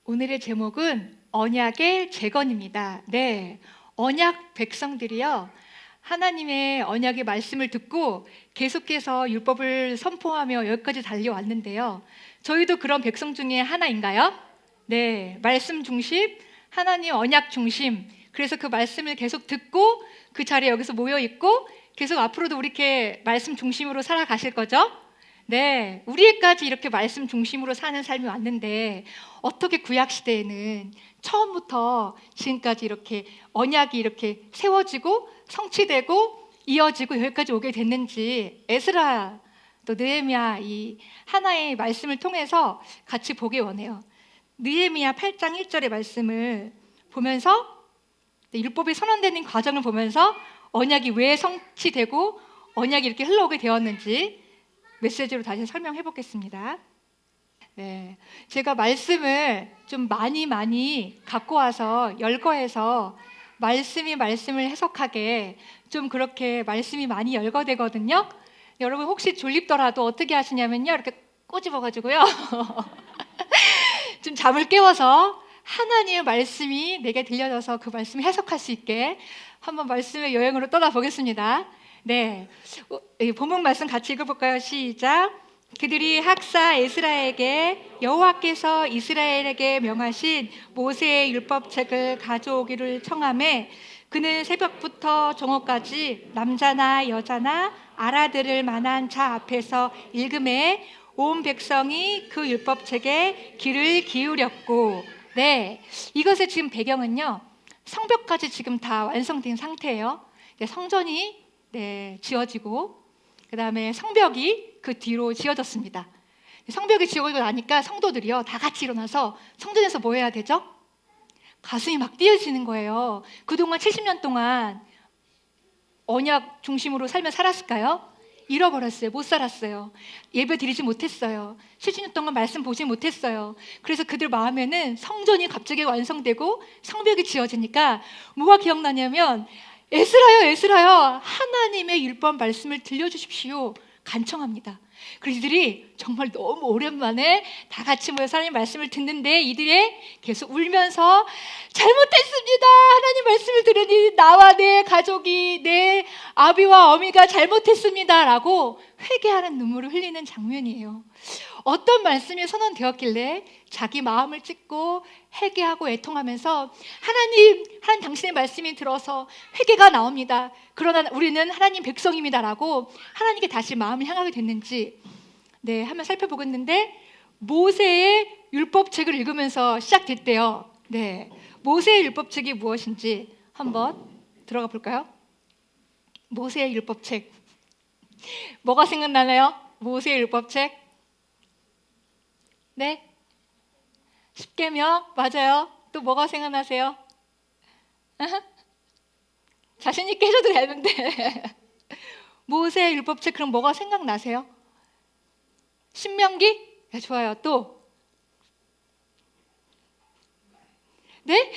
오늘의 제목은 언약의 재건입니다. 네, 언약 백성들이요, 하나님의 언약의 말씀을 듣고 계속해서 율법을 선포하며 여기까지 달려왔는데요. 저희도 그런 백성 중에 하나인가요? 네, 말씀 중심, 하나님 언약 중심. 그래서 그 말씀을 계속 듣고 그 자리에 여기서 모여 있고 계속 앞으로도 우리 이렇게 말씀 중심으로 살아가실 거죠? 네, 우리까지 이렇게 말씀 중심으로 사는 삶이 왔는데 어떻게 구약 시대에는 처음부터 지금까지 이렇게 언약이 이렇게 세워지고 성취되고 이어지고 여기까지 오게 됐는지 에스라 또 느헤미야 이 하나의 말씀을 통해서 같이 보기 원해요. 느헤미야 8장 1절의 말씀을 보면서 율법이 선언되는 과정을 보면서 언약이 왜 성취되고 언약이 이렇게 흘러오게 되었는지 메시지로 다시 설명해 보겠습니다. 네, 제가 말씀을 좀 많이 갖고 와서 열거해서 말씀을 해석하게 좀 그렇게 말씀이 많이 열거되거든요. 여러분 혹시 졸립더라도 어떻게 하시냐면요, 이렇게 꼬집어가지고요 좀 잠을 깨워서 하나님의 말씀이 내게 들려져서 그 말씀을 해석할 수 있게 한번 말씀의 여행으로 떠나보겠습니다. 네, 본문 말씀 같이 읽어볼까요? 시작. 그들이 학사 에스라에게 여호와께서 이스라엘에게 명하신 모세의 율법책을 가져오기를 청하매 그는 새벽부터 정오까지 남자나 여자나 알아들을 만한 자 앞에서 읽음에 온 백성이 그 율법책에 귀를 기울였고, 네, 이것의 지금 배경은요, 성벽까지 지금 다 완성된 상태예요. 성전이 지어지고 그 다음에 성벽이 그 뒤로 지어졌습니다. 성벽이 지어지고 나니까 성도들이요 다 같이 일어나서 성전에서 뭐 해야 되죠? 가슴이 막 뛰어지는 거예요. 그동안 70년 동안 언약 중심으로 살며 살았을까요? 잃어버렸어요. 못 살았어요. 예배 드리지 못했어요. 70년 동안 말씀 보지 못했어요. 그래서 그들 마음에는 성전이 갑자기 완성되고 성벽이 지어지니까 뭐가 기억나냐면 에스라요, 에스라요, 하나님의 율법 말씀을 들려주십시오 간청합니다. 그래서 이들이 정말 너무 오랜만에 다 같이 모여서 하나님 말씀을 듣는데 이들이 계속 울면서 잘못했습니다. 하나님 말씀을 들으니 나와 내 가족이 내 아비와 어미가 잘못했습니다 라고 회개하는 눈물을 흘리는 장면이에요. 어떤 말씀이 선언되었길래 자기 마음을 찢고 회개하고 애통하면서 하나님 당신의 말씀이 들어서 회개가 나옵니다. 그러나 우리는 하나님 백성입니다라고 하나님께 다시 마음을 향하게 됐는지 한번 살펴보겠는데 모세의 율법책을 읽으면서 시작됐대요. 모세의 율법책이 무엇인지 한번 들어가 볼까요? 모세의 율법책 뭐가 생각나나요? 모세의 율법책 네? 십계명 맞아요. 또 뭐가 생각나세요? 자신 있게 해줘도 되는데 모세의 율법책 그럼 뭐가 생각나세요? 신명기? 네, 좋아요. 또? 네?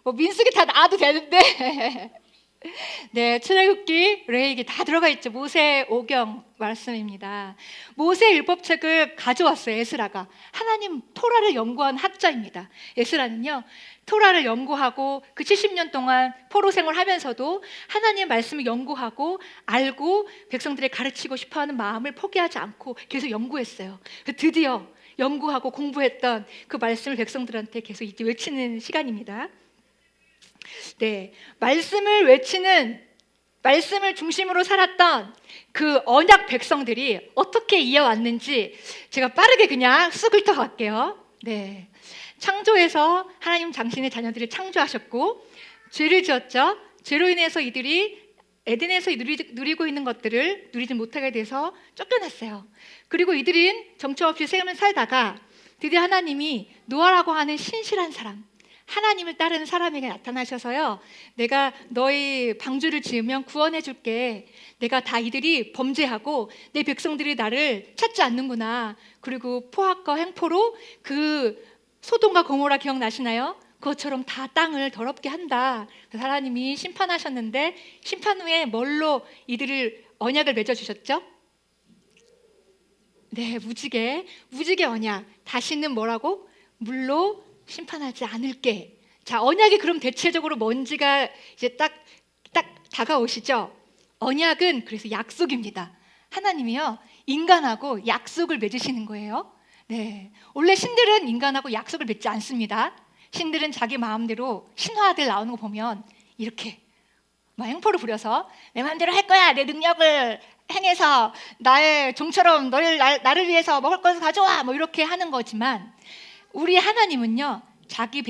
뭐 민수기 다 나와도 되는데 네, 출애굽기, 레위기 다 들어가 있죠. 모세 오경 말씀입니다. 모세 율법책을 가져왔어요. 에스라가 하나님 토라를 연구한 학자입니다. 에스라는요 토라를 연구하고 그 70년 동안 포로 생활하면서도 하나님의 말씀을 연구하고 알고 백성들에 가르치고 싶어하는 마음을 포기하지 않고 계속 연구했어요. 드디어 연구하고 공부했던 그 말씀을 백성들한테 계속 이제 외치는 시간입니다. 네, 말씀을 외치는 말씀을 중심으로 살았던 그 언약 백성들이 어떻게 이어왔는지 제가 빠르게 그냥 쑥 훑어갈게요. 네, 창조에서 하나님 당신의 자녀들을 창조하셨고 죄를 지었죠. 죄로 인해서 이들이 에덴에서 누리고 있는 것들을 누리지 못하게 돼서 쫓겨났어요. 그리고 이들은 정처 없이 삶을 살다가 드디어 하나님이 노아라고 하는 신실한 사람, 하나님을 따르는 사람에게 나타나셔서요 내가 너희 방주를 지으면 구원해 줄게. 내가 다 이들이 범죄하고 내 백성들이 나를 찾지 않는구나. 그리고 포악과 횡포로 그 소돔과 고모라 기억나시나요? 그것처럼 다 땅을 더럽게 한다. 하나님이 심판하셨는데 심판 후에 뭘로 이들을 언약을 맺어주셨죠? 네, 무지개 언약. 다시는 뭐라고? 물로 심판하지 않을게. 자, 언약이 그럼 대체적으로 뭔지가 이제 딱 다가오시죠? 언약은 그래서 약속입니다. 하나님이요, 인간하고 약속을 맺으시는 거예요. 네. 원래 신들은 인간하고 약속을 맺지 않습니다. 신들은 자기 마음대로, 신화들 나오는 거 보면 이렇게 막 횡포를 부려서 내 마음대로 할 거야. 내 능력을 행해서 나의 종처럼 나를 위해서 먹을 것을 가져와. 뭐 이렇게 하는 거지만, 우리 하나님은요, 자기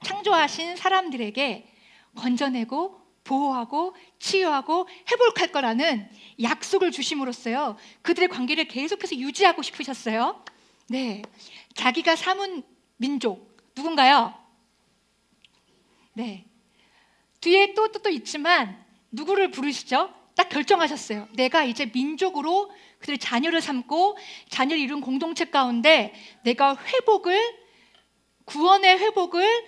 창조하신 사람들에게 건져내고 보호하고 치유하고 회복할 거라는 약속을 주심으로써요, 그들의 관계를 계속해서 유지하고 싶으셨어요. 네, 자기가 삼은 민족 누군가요? 네, 뒤에 또 있지만 누구를 부르시죠? 딱 결정하셨어요. 내가 이제 민족으로 그들의 자녀를 삼고 자녀를 이룬 공동체 가운데 내가 구원의 회복을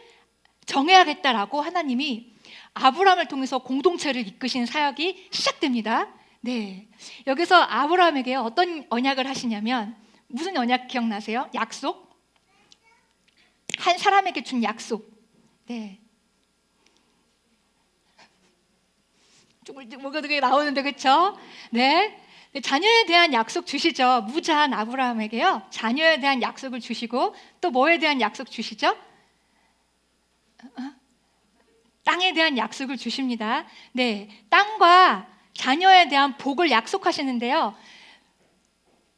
정해야겠다라고 하나님이 아브라함을 통해서 공동체를 이끄신 사역이 시작됩니다. 네, 여기서 아브라함에게 어떤 언약을 하시냐면, 무슨 언약 기억나세요? 약속? 한 사람에게 준 약속. 네, 뭐가 되게 나오는데, 그렇죠? 네. 자녀에 대한 약속 주시죠. 무자한 아브라함에게요, 자녀에 대한 약속을 주시고, 또 뭐에 대한 약속 주시죠? 땅에 대한 약속을 주십니다. 네, 땅과 자녀에 대한 복을 약속하시는데요,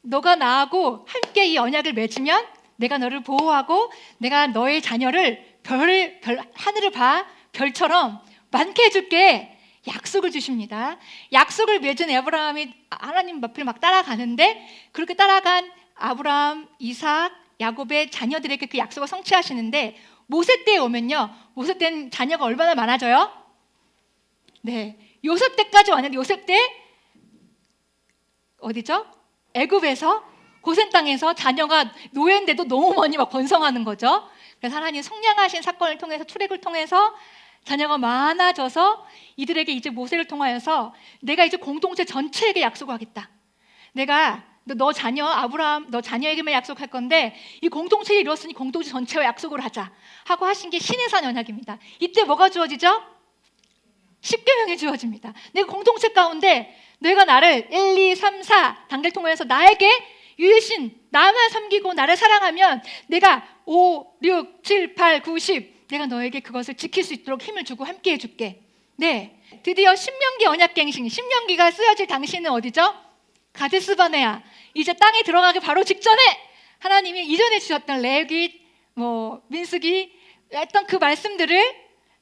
너가 나하고 함께 이 언약을 맺으면 내가 너를 보호하고 내가 너의 자녀를 하늘을 봐 별처럼 많게 해줄게. 약속을 주십니다. 약속을 맺은 아브라함이 하나님 앞을 막 따라가는데, 그렇게 따라간 아브라함, 이삭, 야곱의 자녀들에게 그 약속을 성취하시는데, 모세 때에 오면요, 모세 때는 자녀가 얼마나 많아져요? 네, 요셉 때까지 왔는데, 요셉 때 어디죠? 애굽에서, 고센 땅에서 자녀가 노예인데도 너무 많이 막 번성하는 거죠. 그래서 하나님 속량하신 사건을 통해서, 출애굽을 통해서 자녀가 많아져서 이들에게 이제 모세를 통하여서 내가 이제 공동체 전체에게 약속하겠다. 내가 너 자녀 아브라함, 너 자녀에게만 약속할 건데 이 공동체를 이뤘으니 공동체 전체와 약속을 하자 하고 하신 게 신해산 언약입니다. 이때 뭐가 주어지죠? 십계명이 주어집니다. 내가 공동체 가운데 너희가 나를 1, 2, 3, 4 단계를 통해서 나에게 유일신 나만 섬기고 나를 사랑하면 내가 5, 6, 7, 8, 9, 10 내가 너에게 그것을 지킬 수 있도록 힘을 주고 함께 해줄게. 네, 드디어 신명기 언약갱신, 신명기가 쓰여질 당시는 어디죠? 가데스바네아. 이제 땅에 들어가기 바로 직전에 하나님이 이전에 주셨던 레위기, 민수기 했던 그 말씀들을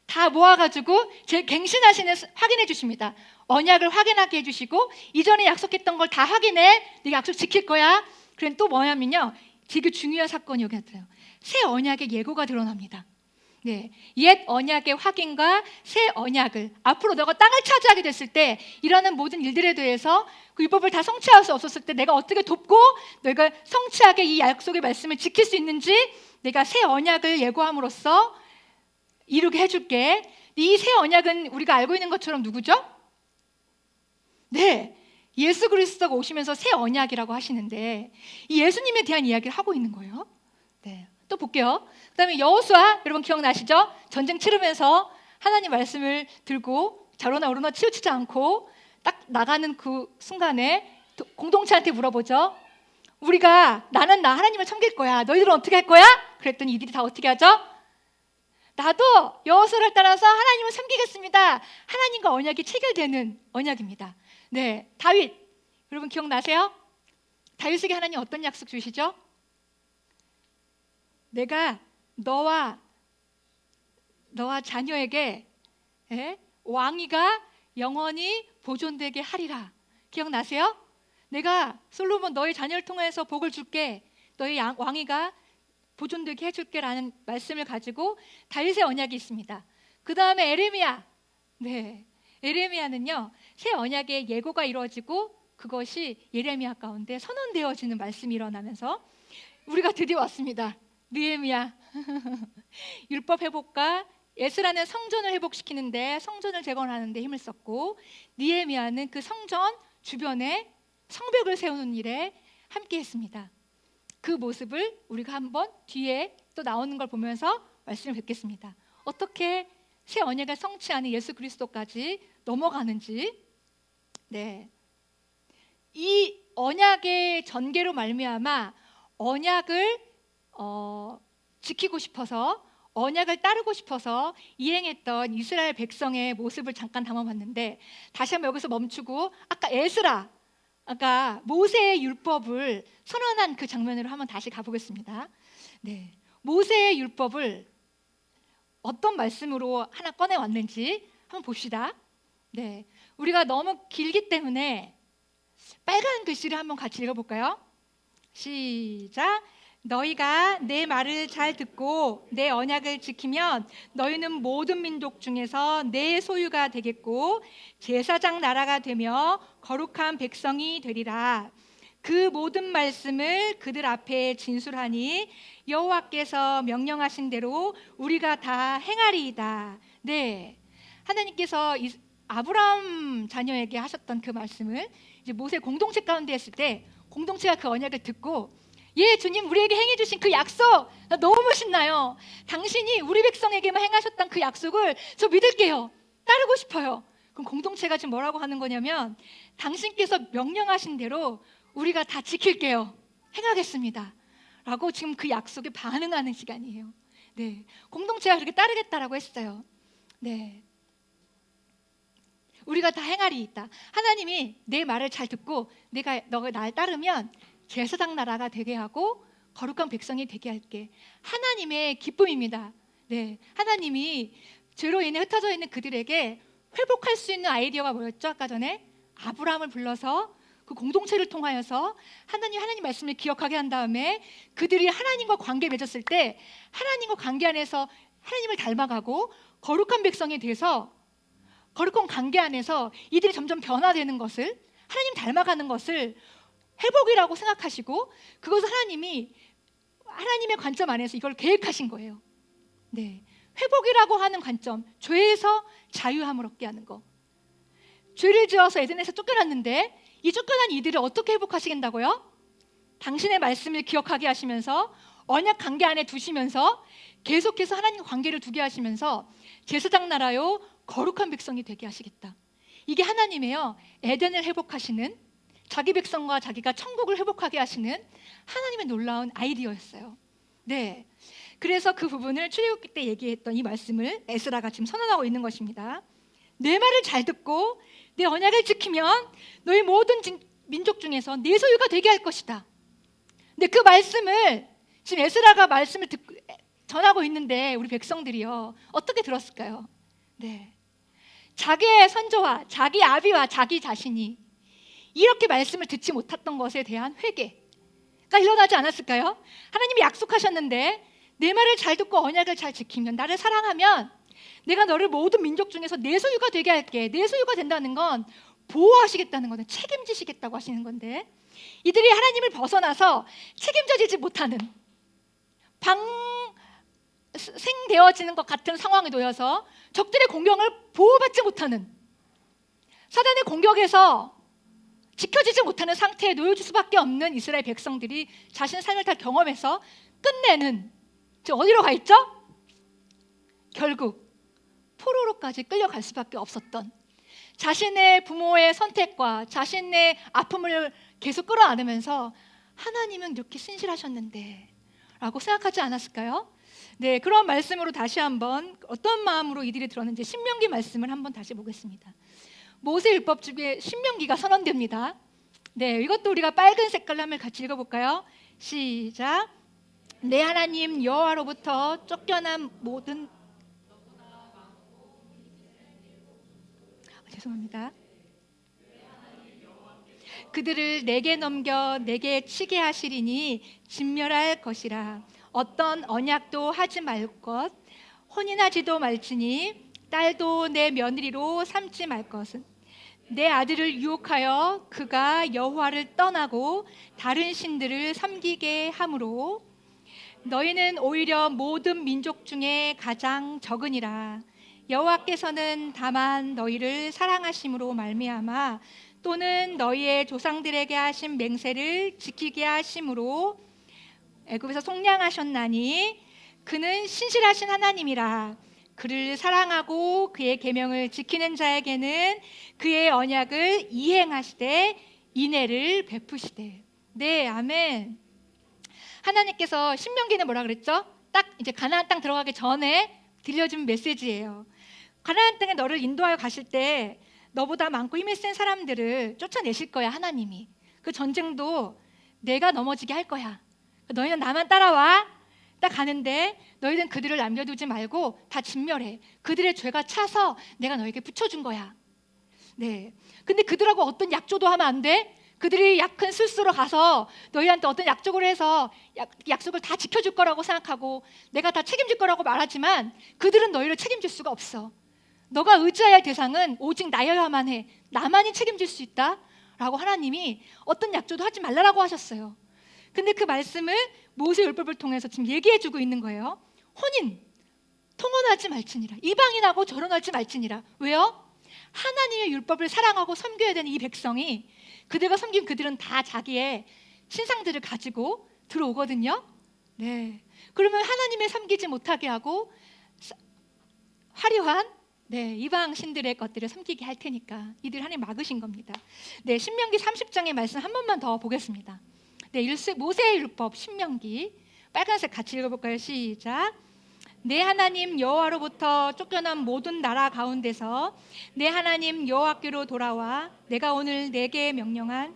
다 모아가지고 제 갱신하시는 확인해 주십니다. 언약을 확인하게 해주시고 이전에 약속했던 걸 다 확인해. 네가 약속 지킬 거야. 그럼 또 뭐냐면요, 되게 중요한 사건이 여기 나타나요. 새 언약의 예고가 드러납니다. 네, 옛 언약의 확인과 새 언약을, 앞으로 너가 땅을 차지하게 됐을 때 일어나는 모든 일들에 대해서 그 율법을 다 성취할 수 없었을 때 내가 어떻게 돕고 너희가 성취하게 이 약속의 말씀을 지킬 수 있는지 내가 새 언약을 예고함으로써 이루게 해줄게. 이 새 언약은 우리가 알고 있는 것처럼 누구죠? 네, 예수 그리스도가 오시면서 새 언약이라고 하시는데 이 예수님에 대한 이야기를 하고 있는 거예요. 네, 또 볼게요. 그 다음에 여호수아, 여러분 기억나시죠? 전쟁 치르면서 하나님 말씀을 들고 좌로나 우로나 치우치지 않고 딱 나가는 그 순간에 공동체한테 물어보죠. 나는 하나님을 섬길 거야. 너희들은 어떻게 할 거야? 그랬더니 이들이 다 어떻게 하죠? 나도 여호수아를 따라서 하나님을 섬기겠습니다. 하나님과 언약이 체결되는 언약입니다. 네, 다윗, 여러분 기억나세요? 다윗에게 하나님 어떤 약속 주시죠? 내가 너와 자녀에게 왕위가 영원히 보존되게 하리라. 기억나세요? 내가 솔로몬 너희 자녀를 통해서 복을 줄게. 너희 왕위가 보존되게 해줄게 라는 말씀을 가지고 다윗의 언약이 있습니다. 그 다음에 에레미야. 네, 에레미야는요, 새 언약의 예고가 이루어지고 그것이 예레미야 가운데 선언되어지는 말씀이 일어나면서 우리가 드디어 왔습니다. 느헤미야. 율법 회복과 에스라는 성전을 회복시키는데, 성전을 재건하는 데 힘을 썼고, 느헤미야는 그 성전 주변에 성벽을 세우는 일에 함께 했습니다. 그 모습을 우리가 한번 뒤에 또 나오는 걸 보면서 말씀을 뵙겠습니다. 어떻게 새 언약을 성취하는 예수 그리스도까지 넘어가는지, 네, 이 언약의 전개로 말미암아 언약을 지키고 싶어서, 언약을 따르고 싶어서 이행했던 이스라엘 백성의 모습을 잠깐 담아봤는데, 다시 한번 여기서 멈추고 아까 에스라, 아까 모세의 율법을 선언한 그 장면으로 한번 다시 가보겠습니다. 네, 모세의 율법을 어떤 말씀으로 하나 꺼내왔는지 한번 봅시다. 네, 우리가 너무 길기 때문에 빨간 글씨를 한번 같이 읽어볼까요? 시작. 너희가 내 말을 잘 듣고 내 언약을 지키면 너희는 모든 민족 중에서 내 소유가 되겠고 제사장 나라가 되며 거룩한 백성이 되리라. 그 모든 말씀을 그들 앞에 진술하니 여호와께서 명령하신 대로 우리가 다 행하리이다. 네, 하나님께서 아브라함 자녀에게 하셨던 그 말씀을 이제 모세 공동체 가운데 했을 때, 공동체가 그 언약을 듣고, 예, 주님 우리에게 행해 주신 그 약속 너무 신나요. 당신이 우리 백성에게만 행하셨던 그 약속을 저 믿을게요. 따르고 싶어요. 그럼 공동체가 지금 뭐라고 하는 거냐면, 당신께서 명령하신 대로 우리가 다 지킬게요. 행하겠습니다. 라고 지금 그 약속에 반응하는 시간이에요. 네, 공동체가 그렇게 따르겠다라고 했어요. 네, 우리가 다 행하리이다. 하나님이 내 말을 잘 듣고 너가 날 따르면 제사장 나라가 되게 하고 거룩한 백성이 되게 할게. 하나님의 기쁨입니다. 네, 하나님이 죄로 인해 흩어져 있는 그들에게 회복할 수 있는 아이디어가 뭐였죠? 아까 전에 아브라함을 불러서 그 공동체를 통하여서 하나님 말씀을 기억하게 한 다음에 그들이 하나님과 관계 맺었을 때 하나님과 관계 안에서 하나님을 닮아가고 거룩한 백성이 돼서, 거룩한 관계 안에서 이들이 점점 변화되는 것을, 하나님 닮아가는 것을 회복이라고 생각하시고, 그것을 하나님의 관점 안에서 이걸 계획하신 거예요. 네, 회복이라고 하는 관점, 죄에서 자유함을 얻게 하는 거. 죄를 지어서 에덴에서 쫓겨났는데 이 쫓겨난 이들을 어떻게 회복하시겠다고요? 당신의 말씀을 기억하게 하시면서 언약 관계 안에 두시면서 계속해서 하나님과 관계를 두게 하시면서 제사장 나라요 거룩한 백성이 되게 하시겠다. 이게 하나님의요, 에덴을 회복하시는, 자기 백성과 자기가 천국을 회복하게 하시는 하나님의 놀라운 아이디어였어요. 네, 그래서 그 부분을 출애굽기 때 얘기했던 이 말씀을 에스라가 지금 선언하고 있는 것입니다. 내 말을 잘 듣고 내 언약을 지키면 너희 모든 민족 중에서 내 소유가 되게 할 것이다. 근데 그 말씀을 지금 에스라가 말씀을 전하고 있는데 우리 백성들이요, 어떻게 들었을까요? 네, 자기의 선조와 자기 아비와 자기 자신이 이렇게 말씀을 듣지 못했던 것에 대한 회개가 일어나지 않았을까요? 하나님이 약속하셨는데 내 말을 잘 듣고 언약을 잘 지키면, 나를 사랑하면 내가 너를 모든 민족 중에서 내 소유가 되게 할게. 내 소유가 된다는 건 보호하시겠다는 거는 책임지시겠다고 하시는 건데, 이들이 하나님을 벗어나서 책임져지지 못하는, 방생되어지는 것 같은 상황에 놓여서 적들의 공격을 보호받지 못하는, 사단의 공격에서 지켜지지 못하는 상태에 놓여질 수밖에 없는 이스라엘 백성들이 자신의 삶을 다 경험해서 끝내는, 지금 어디로 가 있죠? 결국 포로로까지 끌려갈 수밖에 없었던, 자신의 부모의 선택과 자신의 아픔을 계속 끌어안으면서 하나님은 이렇게 신실하셨는데 라고 생각하지 않았을까요? 네, 그런 말씀으로 다시 한번 어떤 마음으로 이들이 들었는지 신명기 말씀을 한번 다시 보겠습니다. 모세율법 중에 신명기가 선언됩니다. 네, 이것도 우리가 빨간 색깔로 한번 같이 읽어볼까요? 시작. 내 하나님 여호와로부터 쫓겨난 모든, 죄송합니다. 그들을 내게 넘겨 내게 치게 하시리니 진멸할 것이라. 어떤 언약도 하지 말 것, 혼인하지도 말지니 딸도 내 며느리로 삼지 말 것은, 내 아들을 유혹하여 그가 여호와를 떠나고 다른 신들을 섬기게 함으로 너희는 오히려 모든 민족 중에 가장 적으니라. 여호와께서는 다만 너희를 사랑하심으로 말미암아 또는 너희의 조상들에게 하신 맹세를 지키게 하심으로 애굽에서 속량하셨나니 그는 신실하신 하나님이라. 그를 사랑하고 그의 계명을 지키는 자에게는 그의 언약을 이행하시되 인애를 베푸시되. 네, 아멘. 하나님께서 신명기는 뭐라 그랬죠? 딱 이제 가나안 땅 들어가기 전에 들려준 메시지예요. 가나안 땅에 너를 인도하여 가실 때 너보다 많고 힘이 센 사람들을 쫓아내실 거야, 하나님이. 그 전쟁도 내가 넘어지게 할 거야. 너희는 나만 따라와. 딱 가는데 너희는 그들을 남겨두지 말고 다 진멸해. 그들의 죄가 차서 내가 너에게 붙여준 거야. 네. 근데 그들하고 어떤 약조도 하면 안 돼? 그들이 약한 술수로 가서 너희한테 어떤 약속을 해서 약속을 다 지켜줄 거라고 생각하고 내가 다 책임질 거라고 말하지만 그들은 너희를 책임질 수가 없어. 너가 의지해야 할 대상은 오직 나여야만 해. 나만이 책임질 수 있다 라고 하나님이 어떤 약조도 하지 말라라고 하셨어요. 근데 그 말씀을 모세율법을 통해서 지금 얘기해주고 있는 거예요. 혼인, 통혼하지 말지니라. 이방인하고 결혼하지 말지니라. 왜요? 하나님의 율법을 사랑하고 섬겨야 되는 이 백성이, 그들과 섬긴 그들은 다 자기의 신상들을 가지고 들어오거든요. 네. 그러면 하나님을 섬기지 못하게 하고 화려한 이방 신들의 것들을 섬기게 할 테니까 이들 하나님 막으신 겁니다. 네, 신명기 30장의 말씀 한 번만 더 보겠습니다. 네, 모세의 율법 신명기 빨간색 같이 읽어볼까요? 시작. 내 하나님 여호와로부터 쫓겨난 모든 나라 가운데서 내 하나님 여호와께로 돌아와 내가 오늘 내게 명령한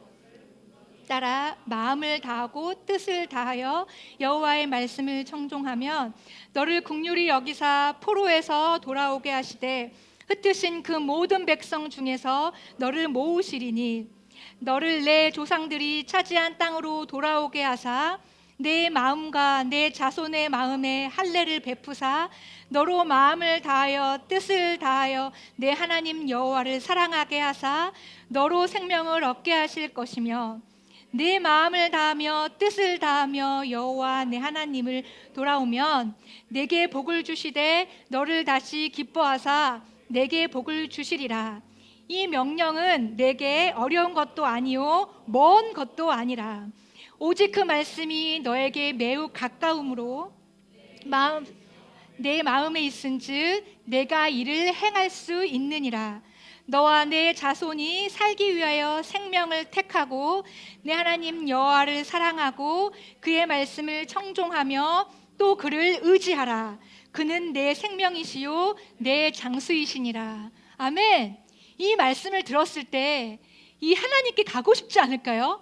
따라 마음을 다하고 뜻을 다하여 여호와의 말씀을 청종하면 너를 긍휼히 여기사 포로에서 돌아오게 하시되 흩으신 그 모든 백성 중에서 너를 모으시리니 너를 내 조상들이 차지한 땅으로 돌아오게 하사 내 마음과 내 자손의 마음에 할례를 베푸사 너로 마음을 다하여 뜻을 다하여 내 하나님 여호와를 사랑하게 하사 너로 생명을 얻게 하실 것이며 내 마음을 다하며 뜻을 다하며 여호와 내 하나님을 돌아오면 내게 복을 주시되 너를 다시 기뻐하사 내게 복을 주시리라. 이 명령은 내게 어려운 것도 아니요 먼 것도 아니라 오직 그 말씀이 너에게 매우 가까움으로 내 마음에 있은즉 내가 이를 행할 수 있느니라. 너와 내 자손이 살기 위하여 생명을 택하고 내 하나님 여호와를 사랑하고 그의 말씀을 청종하며 또 그를 의지하라. 그는 내 생명이시요 내 장수이시니라. 아멘. 이 말씀을 들었을 때 이 하나님께 가고 싶지 않을까요?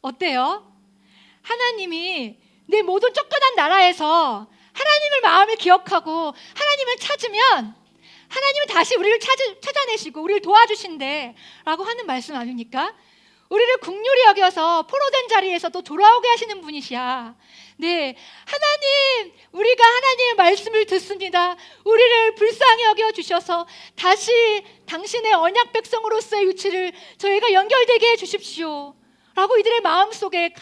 어때요? 하나님이 내 모든 쫓겨난 나라에서 하나님을 마음을 기억하고 하나님을 찾으면 하나님은 다시 우리를 찾아내시고 우리를 도와주신대 라고 하는 말씀 아닙니까? 우리를 긍휼히 여겨서 포로된 자리에서 또 돌아오게 하시는 분이시야. 네, 하나님, 우리가 하나님의 말씀을 듣습니다. 우리를 불쌍히 여겨주셔서 다시 당신의 언약 백성으로서의 위치를 저희가 연결되게 해주십시오 라고 이들의 마음속에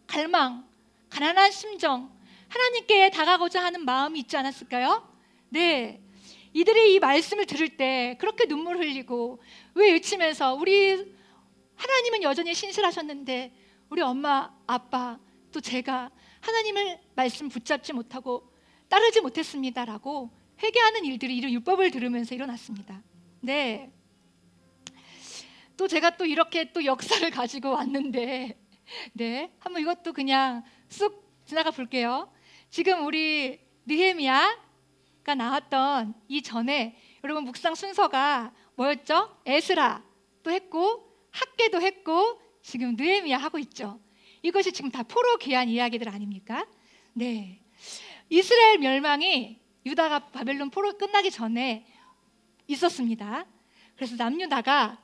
갈망, 가난한 심정, 하나님께 다가가고자 하는 마음이 있지 않았을까요? 네, 이들이 이 말씀을 들을 때 그렇게 눈물 흘리고 외치면서 우리 하나님은 여전히 신실하셨는데 우리 엄마, 아빠, 또 제가 하나님을 말씀 붙잡지 못하고 따르지 못했습니다라고 회개하는 일들이 이 율법을 들으면서 일어났습니다. 네, 또 제가 또 이렇게 또 역사를 가지고 왔는데 네, 한번 이것도 그냥 쑥 지나가 볼게요. 지금 우리 느헤미야가 나왔던 이전에 여러분 묵상 순서가 뭐였죠? 에스라도 했고 학개도 했고 지금 느헤미야 하고 있죠. 이것이 지금 다 포로 귀환 이야기들 아닙니까? 네, 이스라엘 멸망이 유다가 바벨론 포로 끝나기 전에 있었습니다. 그래서 남유다가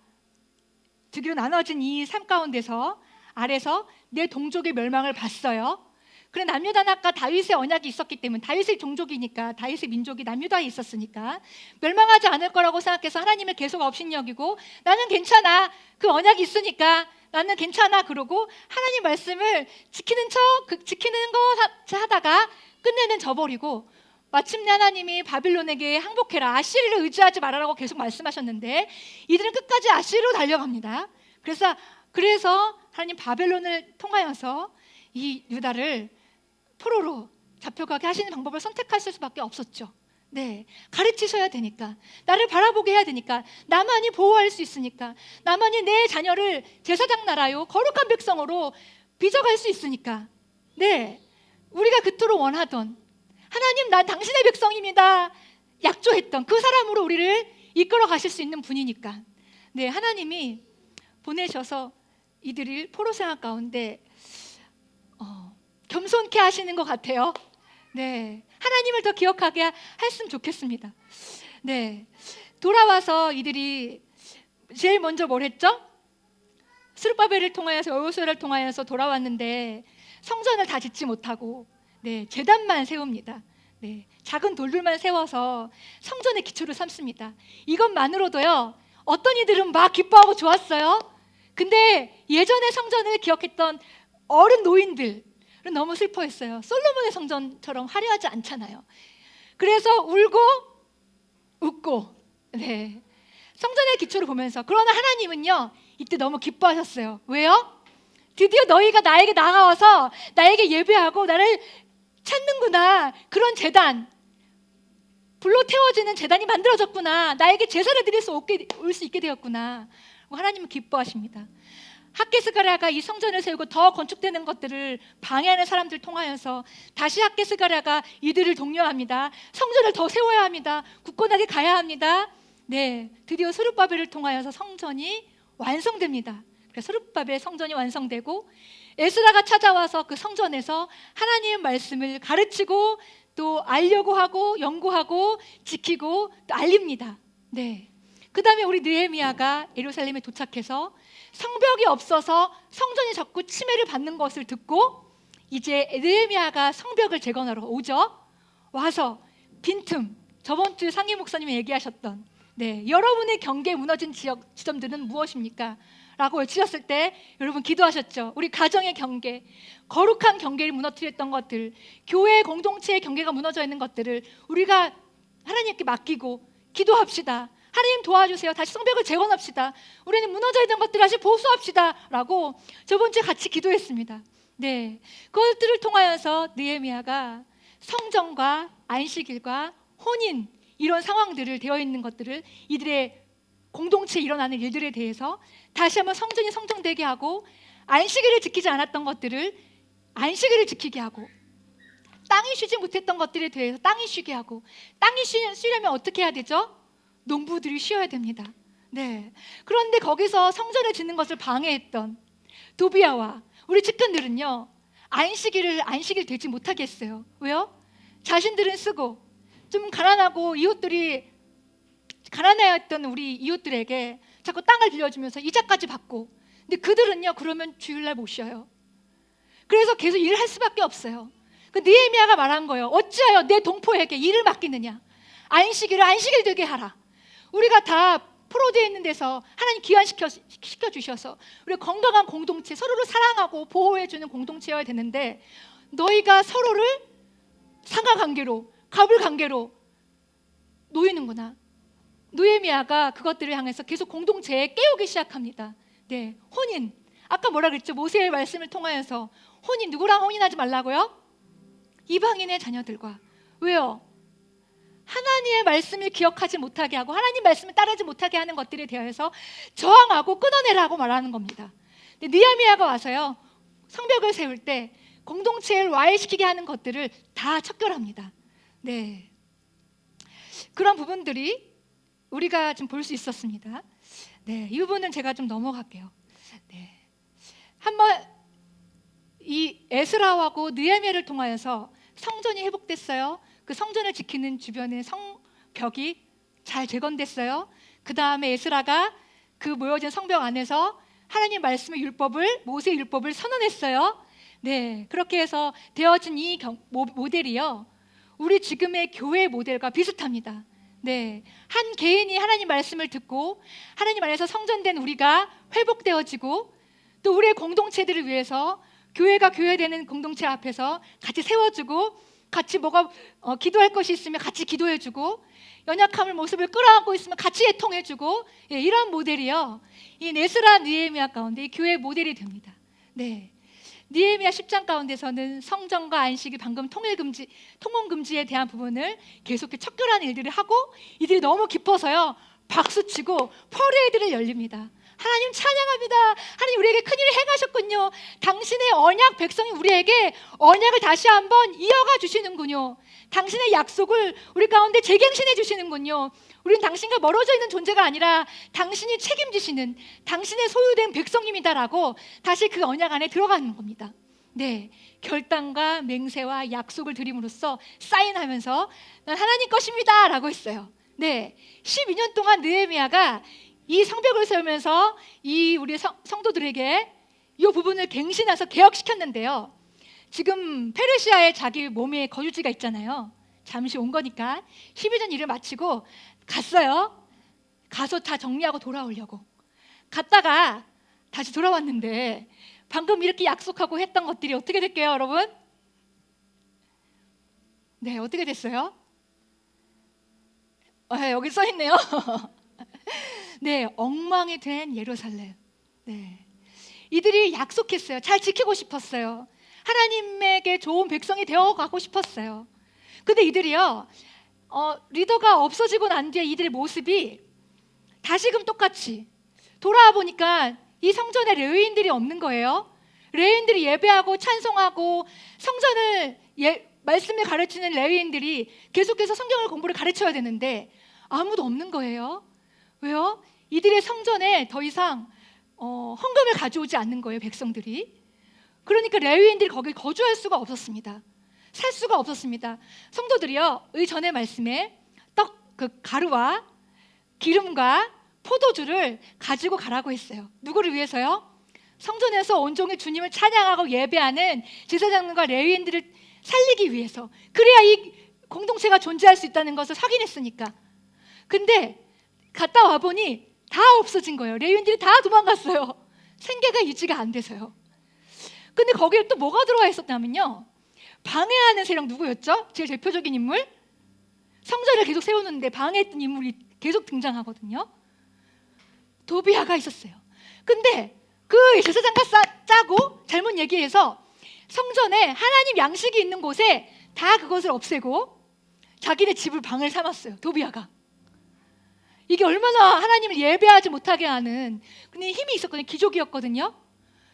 두 개로 나눠진 이 삶 가운데서 아래서 내 동족의 멸망을 봤어요. 그래 남유다나가 다윗의 언약이 있었기 때문에 다윗의 종족이니까 다윗의 민족이 남유다에 있었으니까 멸망하지 않을 거라고 생각해서 하나님을 계속 업신여기고 나는 괜찮아 그 언약이 있으니까 나는 괜찮아 그러고 하나님 말씀을 지키는 거 하다가 끝내는 저버리고 마침내 하나님이 바빌론에게 항복해라 아시리를 의지하지 말아라고 계속 말씀하셨는데 이들은 끝까지 아시리로 달려갑니다. 그래서 하나님 바벨론을 통하여서 이 유다를 포로로 잡혀가게 하시는 방법을 선택하실 수밖에 없었죠. 네, 가르치셔야 되니까, 나를 바라보게 해야 되니까, 나만이 보호할 수 있으니까, 나만이 내 자녀를 제사장 나라요 거룩한 백성으로 빚어갈 수 있으니까. 네, 우리가 그토록 원하던, 하나님 난 당신의 백성입니다 약조했던 그 사람으로 우리를 이끌어 가실 수 있는 분이니까. 네, 하나님이 보내셔서 이들이 포로 생활 가운데 겸손케 하시는 것 같아요. 네, 하나님을 더 기억하게 했으면 좋겠습니다. 네, 돌아와서 이들이 제일 먼저 뭘 했죠? 스룹바벨을 통하여서, 여호수아를 통하여서 돌아왔는데 성전을 다 짓지 못하고, 네, 제단만 세웁니다. 네, 작은 돌들만 세워서 성전의 기초를 삼습니다. 이것만으로도요, 어떤 이들은 막 기뻐하고 좋았어요. 근데 예전의 성전을 기억했던 어른 노인들은 너무 슬퍼했어요. 솔로몬의 성전처럼 화려하지 않잖아요. 그래서 울고 웃고, 네, 성전의 기초를 보면서. 그러나 하나님은요, 이때 너무 기뻐하셨어요. 왜요? 드디어 너희가 나에게 나가와서 나에게 예배하고 나를 찾는구나. 그런 제단, 불로 태워지는 제단이 만들어졌구나. 나에게 제사를 드릴 수 올 수 있게 되었구나. 하나님은 기뻐하십니다. 학개스가랴가 이 성전을 세우고 더 건축되는 것들을 방해하는 사람들 통하여서 다시 학개스가랴가 이들을 독려합니다. 성전을 더 세워야 합니다. 굳건하게 가야 합니다. 네, 드디어 스룹바벨을 통하여서 성전이 완성됩니다. 그래서 스룹바벨 성전이 완성되고, 에스라가 찾아와서 그 성전에서 하나님의 말씀을 가르치고 또 알려고 하고 연구하고 지키고 또 알립니다. 네. 그 다음에 우리 느헤미야가 예루살렘에 도착해서 성벽이 없어서 성전이 자꾸 침해를 받는 것을 듣고, 이제 느헤미야가 성벽을 재건하러 오죠. 와서 빈틈, 저번 주 상임 목사님이 얘기하셨던, 네, 여러분의 경계에 무너진 지점들은 무엇입니까? 라고 외치셨을 때 여러분 기도하셨죠. 우리 가정의 경계, 거룩한 경계를 무너뜨렸던 것들, 교회 공동체의 경계가 무너져 있는 것들을 우리가 하나님께 맡기고 기도합시다. 하나님 도와주세요. 다시 성벽을 재건합시다. 우리는 무너져 있는 것들을 다시 보수합시다 라고 저번 주에 같이 기도했습니다. 네, 그것들을 통하여서 느헤미야가 성전과 안식일과 혼인, 이런 상황들을 되어 있는 것들을, 이들의 공동체에 일어나는 일들에 대해서 다시 한번 성전이 성전되게 하고, 안식일을 지키지 않았던 것들을 안식일을 지키게 하고, 땅이 쉬지 못했던 것들에 대해서 땅이 쉬게 하고, 땅이 쉬려면 어떻게 해야 되죠? 농부들이 쉬어야 됩니다. 네. 그런데 거기서 성전을 짓는 것을 방해했던 도비아와 우리 측근들은요, 안식일 되지 못하게 했어요. 왜요? 자신들은 쓰고, 좀 가난하고 이웃들이 가난해했던 우리 이웃들에게 자꾸 땅을 빌려주면서 이자까지 받고, 근데 그들은요, 그러면 주일날 못 쉬어요. 그래서 계속 일을 할 수밖에 없어요. 그 느헤미야가 말한 거예요. 어찌하여 내 동포에게 일을 맡기느냐? 안식일 되게 하라. 우리가 다 포로되어 있는 데서 하나님 귀환시켜 주셔서 우리 건강한 공동체, 서로를 사랑하고 보호해주는 공동체여야 되는데, 너희가 서로를 상하관계로, 갑을관계로 놓이는구나. 느헤미야가 그것들을 향해서 계속 공동체에 깨우기 시작합니다. 네, 혼인. 아까 뭐라 그랬죠? 모세의 말씀을 통하여서 혼인, 누구랑 혼인하지 말라고요? 이방인의 자녀들과. 왜요? 하나님의 말씀을 기억하지 못하게 하고 하나님 말씀을 따르지 못하게 하는 것들에 대해서 저항하고 끊어내라고 말하는 겁니다. 근데 느헤미야가 와서요, 성벽을 세울 때 공동체를 와해시키게 하는 것들을 다 척결합니다. 네, 그런 부분들이 우리가 좀 볼 수 있었습니다. 네, 이 부분은 제가 좀 넘어갈게요. 네, 한번 이 에스라하고 느헤미야를 통하여서 성전이 회복됐어요. 그 성전을 지키는 주변의 성벽이 잘 재건됐어요. 그 다음에 에스라가 그 모여진 성벽 안에서 하나님 말씀의 율법을, 모세의 율법을 선언했어요. 네, 그렇게 해서 되어진 이 모델이요, 우리 지금의 교회 모델과 비슷합니다. 네, 한 개인이 하나님 말씀을 듣고 하나님 안에서 성전된 우리가 회복되어지고, 또 우리의 공동체들을 위해서 교회가 교회되는 공동체 앞에서 같이 세워주고, 같이 기도할 것이 있으면 같이 기도해주고, 연약함을 모습을 끌어안고 있으면 같이 애통해주고, 예, 이런 모델이요, 이 에스라 느헤미야 가운데 이 교회 모델이 됩니다. 네, 느헤미야 10장 가운데서는 성전과 안식이 방금 통혼 금지에 대한 부분을 계속해 척결하는 일들을 하고 이들이 너무 기뻐서요 박수치고 퍼레이드를 열립니다. 하나님 찬양합니다. 하나님 우리에게 큰일을 행하셨군요. 당신의 언약 백성이 우리에게 언약을 다시 한번 이어가 주시는군요. 당신의 약속을 우리 가운데 재갱신해 주시는군요. 우리는 당신과 멀어져 있는 존재가 아니라 당신이 책임지시는 당신의 소유된 백성님이다라고 다시 그 언약 안에 들어가는 겁니다. 네, 결단과 맹세와 약속을 드림으로써 사인하면서 난 하나님 것입니다 라고 했어요. 네, 12년 동안 느헤미야가 이 성벽을 세우면서 이 우리 성도들에게 이 부분을 갱신해서 개혁시켰는데요. 지금 페르시아에 자기 몸에 거주지가 있잖아요. 잠시 온 거니까 12년 일을 마치고 갔어요. 가서 다 정리하고 돌아오려고 갔다가 다시 돌아왔는데 방금 이렇게 약속하고 했던 것들이 어떻게 될게요, 여러분? 네, 어떻게 됐어요? 여기 써 있네요. 네, 엉망이 된 예루살렘. 네, 이들이 약속했어요. 잘 지키고 싶었어요. 하나님에게 좋은 백성이 되어가고 싶었어요. 근데 이들이요, 리더가 없어지고 난 뒤에 이들의 모습이 다시금 똑같이 돌아와 보니까 이 성전에 레위인들이 없는 거예요. 레위인들이 예배하고 찬송하고 성전을 말씀을 가르치는 레위인들이 계속해서 성경을 공부를 가르쳐야 되는데 아무도 없는 거예요. 왜요? 이들의 성전에 더 이상 헌금을 가져오지 않는 거예요, 백성들이. 그러니까 레위인들이 거기 거주할 수가 없었습니다. 살 수가 없었습니다. 성도들이요, 의전의 말씀에 그 가루와 기름과 포도주를 가지고 가라고 했어요. 누구를 위해서요? 성전에서 온종일 주님을 찬양하고 예배하는 제사장과 레위인들을 살리기 위해서. 그래야 이 공동체가 존재할 수 있다는 것을 확인했으니까. 근데 갔다 와보니 다 없어진 거예요. 레위인들이 다 도망갔어요. 생계가 유지가 안 돼서요. 근데 거기에 또 뭐가 들어와 있었냐면요, 방해하는 세력 누구였죠? 제일 대표적인 인물? 성전을 계속 세우는데 방해했던 인물이 계속 등장하거든요. 도비아가 있었어요. 근데 그 제사장과 짜고 잘못 얘기해서 성전에 하나님 양식이 있는 곳에 다 그것을 없애고 자기네 집을 방을 삼았어요, 도비아가. 이게 얼마나 하나님을 예배하지 못하게 하는 근데 힘이 있었거든요. 기족이었거든요.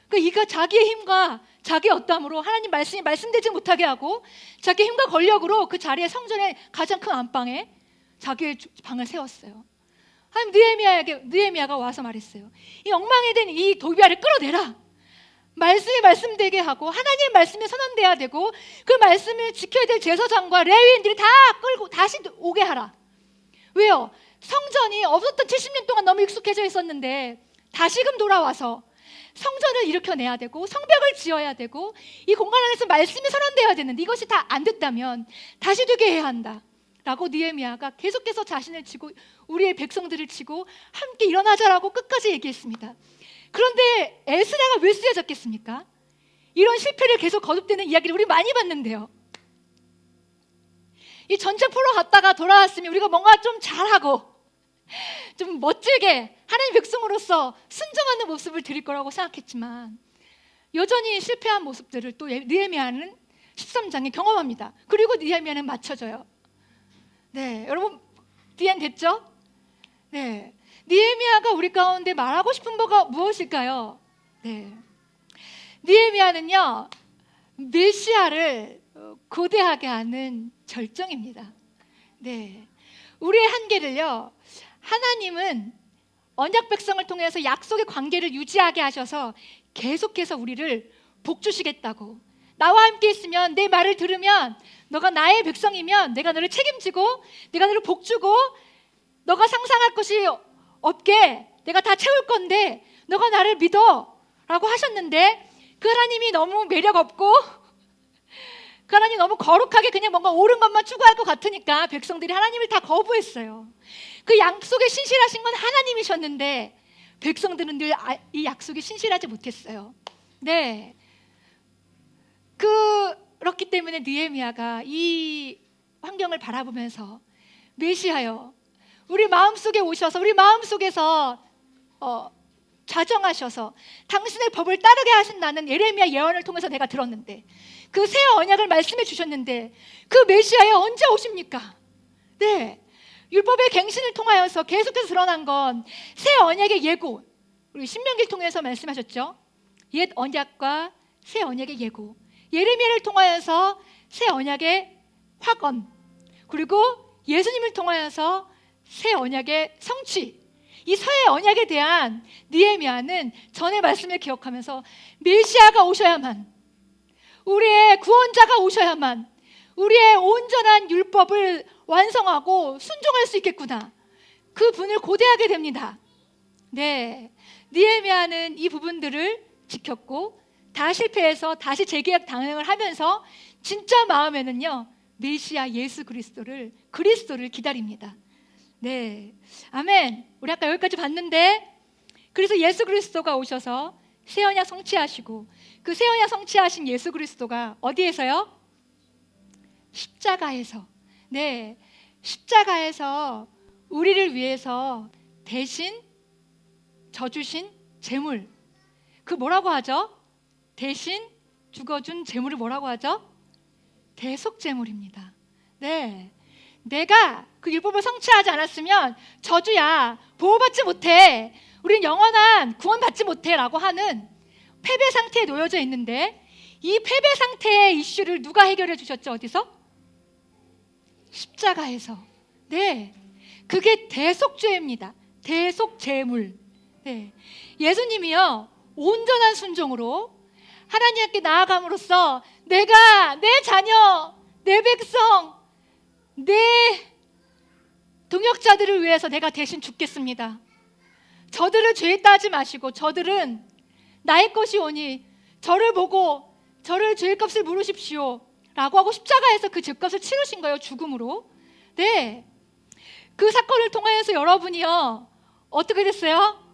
그러니까 자기의 힘과 자기의 어떠함으로 하나님 말씀이 말씀되지 못하게 하고 자기의 힘과 권력으로 그 자리에 성전의 가장 큰 안방에 자기의 방을 세웠어요. 하나님 느헤미야가 와서 말했어요. 이 엉망이 된 이 도비아를 끌어내라. 말씀이 말씀되게 하고 하나님의 말씀이 선언돼야 되고 그 말씀을 지켜야 될 제사장과 레위인들이 다 끌고 다시 오게 하라. 왜요? 성전이 없었던 70년 동안 너무 익숙해져 있었는데 다시금 돌아와서 성전을 일으켜내야 되고 성벽을 지어야 되고 이 공간 안에서 말씀이 선언돼야 되는데 이것이 다 안 됐다면 다시 되게 해야 한다 라고 느헤미야가 계속해서 자신을 치고 우리의 백성들을 치고 함께 일어나자라고 끝까지 얘기했습니다. 그런데 에스라가 왜 쓰여졌겠습니까? 이런 실패를 계속 거듭되는 이야기를 우리 많이 봤는데요. 이 전쟁 포로 갔다가 돌아왔으면 우리가 뭔가 좀 잘하고 좀 멋지게 하나님 백성으로서 순종하는 모습을 드릴 거라고 생각했지만 여전히 실패한 모습들을 또 느헤미야는 13장에 경험합니다. 그리고 느헤미야는 맞춰져요. 네, 여러분 디엔 됐죠? 네, 느헤미야가 우리 가운데 말하고 싶은 바가 무엇일까요? 네, 느헤미야는요 메시아를 고대하게 하는 절정입니다. 네, 우리의 한계를요, 하나님은 언약 백성을 통해서 약속의 관계를 유지하게 하셔서 계속해서 우리를 복주시겠다고, 나와 함께 있으면 내 말을 들으면 너가 나의 백성이면 내가 너를 책임지고 내가 너를 복주고 너가 상상할 것이 없게 내가 다 채울 건데 너가 나를 믿어 라고 하셨는데 그 하나님이 너무 매력 없고 그 하나님 너무 거룩하게 그냥 뭔가 옳은 것만 추구할 것 같으니까 백성들이 하나님을 다 거부했어요. 그 약속에 신실하신 건 하나님이셨는데 백성들은 늘 이 약속에 신실하지 못했어요. 네, 그렇기 때문에 느헤미야가 이 환경을 바라보면서 메시아여, 우리 마음속에 오셔서 우리 마음속에서 좌정하셔서 당신의 법을 따르게 하신다는 예레미야 예언을 통해서 내가 들었는데, 그 새 언약을 말씀해 주셨는데 그 메시아에 언제 오십니까? 네, 율법의 갱신을 통하여서 계속해서 드러난 건 새 언약의 예고, 우리 신명기를 통해서 말씀하셨죠. 옛 언약과 새 언약의 예고, 예레미야를 통하여서 새 언약의 확언, 그리고 예수님을 통하여서 새 언약의 성취. 이 새 언약에 대한 느헤미야는 전의 말씀을 기억하면서 메시아가 오셔야만, 우리의 구원자가 오셔야만 우리의 온전한 율법을 완성하고 순종할 수 있겠구나, 그 분을 고대하게 됩니다. 네, 느헤미야는 이 부분들을 지켰고 다 실패해서 다시 재계약 단행을 하면서 진짜 마음에는요, 메시아 예수 그리스도를 기다립니다. 네, 아멘. 우리 아까 여기까지 봤는데, 그래서 예수 그리스도가 오셔서 새 언약 성취하시고, 그 새 언약 성취하신 예수 그리스도가 어디에서요? 십자가에서. 네, 십자가에서 우리를 위해서 대신 져주신 제물, 그 뭐라고 하죠? 대신 죽어준 제물을 뭐라고 하죠? 대속제물입니다. 네, 내가 그 율법을 성취하지 않았으면 저주야, 보호받지 못해, 우린 영원한 구원받지 못해 라고 하는 패배 상태에 놓여져 있는데, 이 패배 상태의 이슈를 누가 해결해 주셨죠? 어디서? 십자가에서. 네, 그게 대속죄입니다. 대속제물. 네, 예수님이요, 온전한 순종으로 하나님께 나아감으로써 내가 내 자녀, 내 백성, 내 동역자들을 위해서 내가 대신 죽겠습니다. 저들을 죄에 따지 마시고 저들은 나의 것이 오니 저를 보고 저를 죄의 값을 물으십시오 라고 하고 십자가에서 그 죄값을 치르신 거예요, 죽음으로. 네, 그 사건을 통해서 여러분이요, 어떻게 됐어요?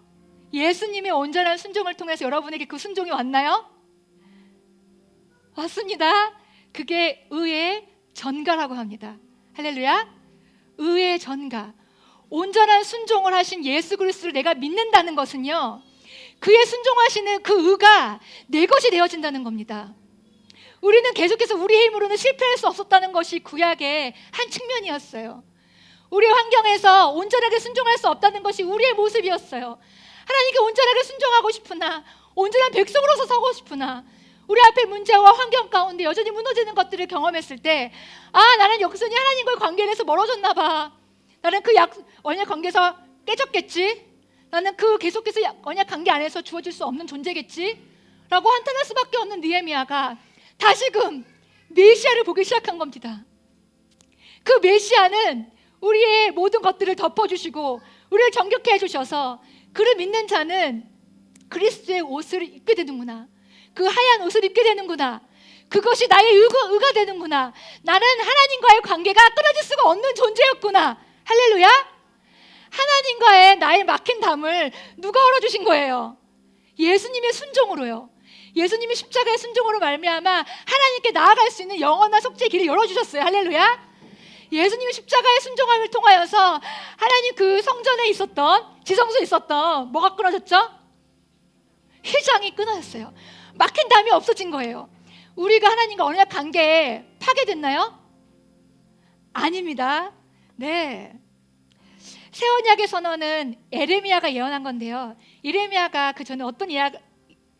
예수님의 온전한 순종을 통해서 여러분에게 그 순종이 왔나요? 왔습니다. 그게 의의 전가라고 합니다. 할렐루야. 의의 전가. 온전한 순종을 하신 예수 그리스도를 내가 믿는다는 것은요, 그의 순종하시는 그 의가 내 것이 되어진다는 겁니다. 우리는 계속해서 우리 힘으로는 실패할 수 없었다는 것이 구약의 한 측면이었어요. 우리 환경에서 온전하게 순종할 수 없다는 것이 우리의 모습이었어요. 하나님께 온전하게 순종하고 싶으나, 온전한 백성으로서 서고 싶으나, 우리 앞에 문제와 환경 가운데 여전히 무너지는 것들을 경험했을 때, 아, 나는 여기서 하나님과의 관계에서 멀어졌나 봐. 나는 그 언약 관계에서 깨졌겠지. 나는 그 계속해서 언약 관계 안에서 주어질 수 없는 존재겠지 라고 한탄할 수밖에 없는 느헤미야가 다시금 메시아를 보기 시작한 겁니다. 그 메시아는 우리의 모든 것들을 덮어주시고 우리를 정결케 해주셔서, 그를 믿는 자는 그리스도의 옷을 입게 되는구나, 그 하얀 옷을 입게 되는구나, 그것이 나의 의가 되는구나, 나는 하나님과의 관계가 끊어질 수가 없는 존재였구나. 할렐루야. 하나님과의 나의 막힌 담을 누가 열어주신 거예요? 예수님의 순종으로요. 예수님이 십자가의 순종으로 말미암아 하나님께 나아갈 수 있는 영원한 속죄의 길을 열어주셨어요. 할렐루야. 예수님의 십자가의 순종함을 통하여서 하나님 그 성전에 있었던, 지성소에 있었던 뭐가 끊어졌죠? 휘장이 끊어졌어요. 막힌 담이 없어진 거예요. 우리가 하나님과 언약 관계에 파괴됐나요? 아닙니다. 네, 새 언약의 선언은 에레미야가 예언한 건데요, 에레미야가 그 전에 어떤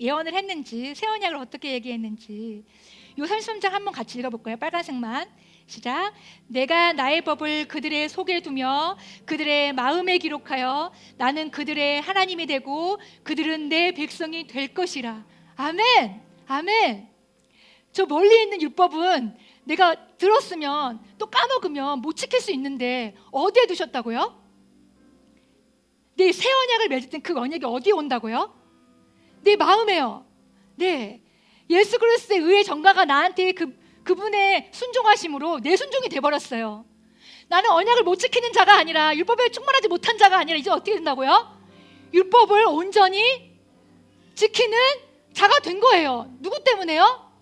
예언을 했는지, 새 언약을 어떻게 얘기했는지 요 33장 한번 같이 읽어볼까요? 빨간색만. 시작. 내가 나의 법을 그들의 속에 두며 그들의 마음에 기록하여 나는 그들의 하나님이 되고 그들은 내 백성이 될 것이라. 아멘. 아멘. 저 멀리 있는 율법은 내가 들었으면 또 까먹으면 못 지킬 수 있는데 어디에 두셨다고요? 내 새 언약을 맺을 땐 그 언약이 어디에 온다고요? 내 마음에요. 네, 예수 그리스도의 의의 전가가 나한테 그분의 순종하심으로 내 순종이 돼버렸어요. 나는 언약을 못 지키는 자가 아니라, 율법에 충만하지 못한 자가 아니라 이제 어떻게 된다고요? 율법을 온전히 지키는 자가 된 거예요. 누구 때문에요?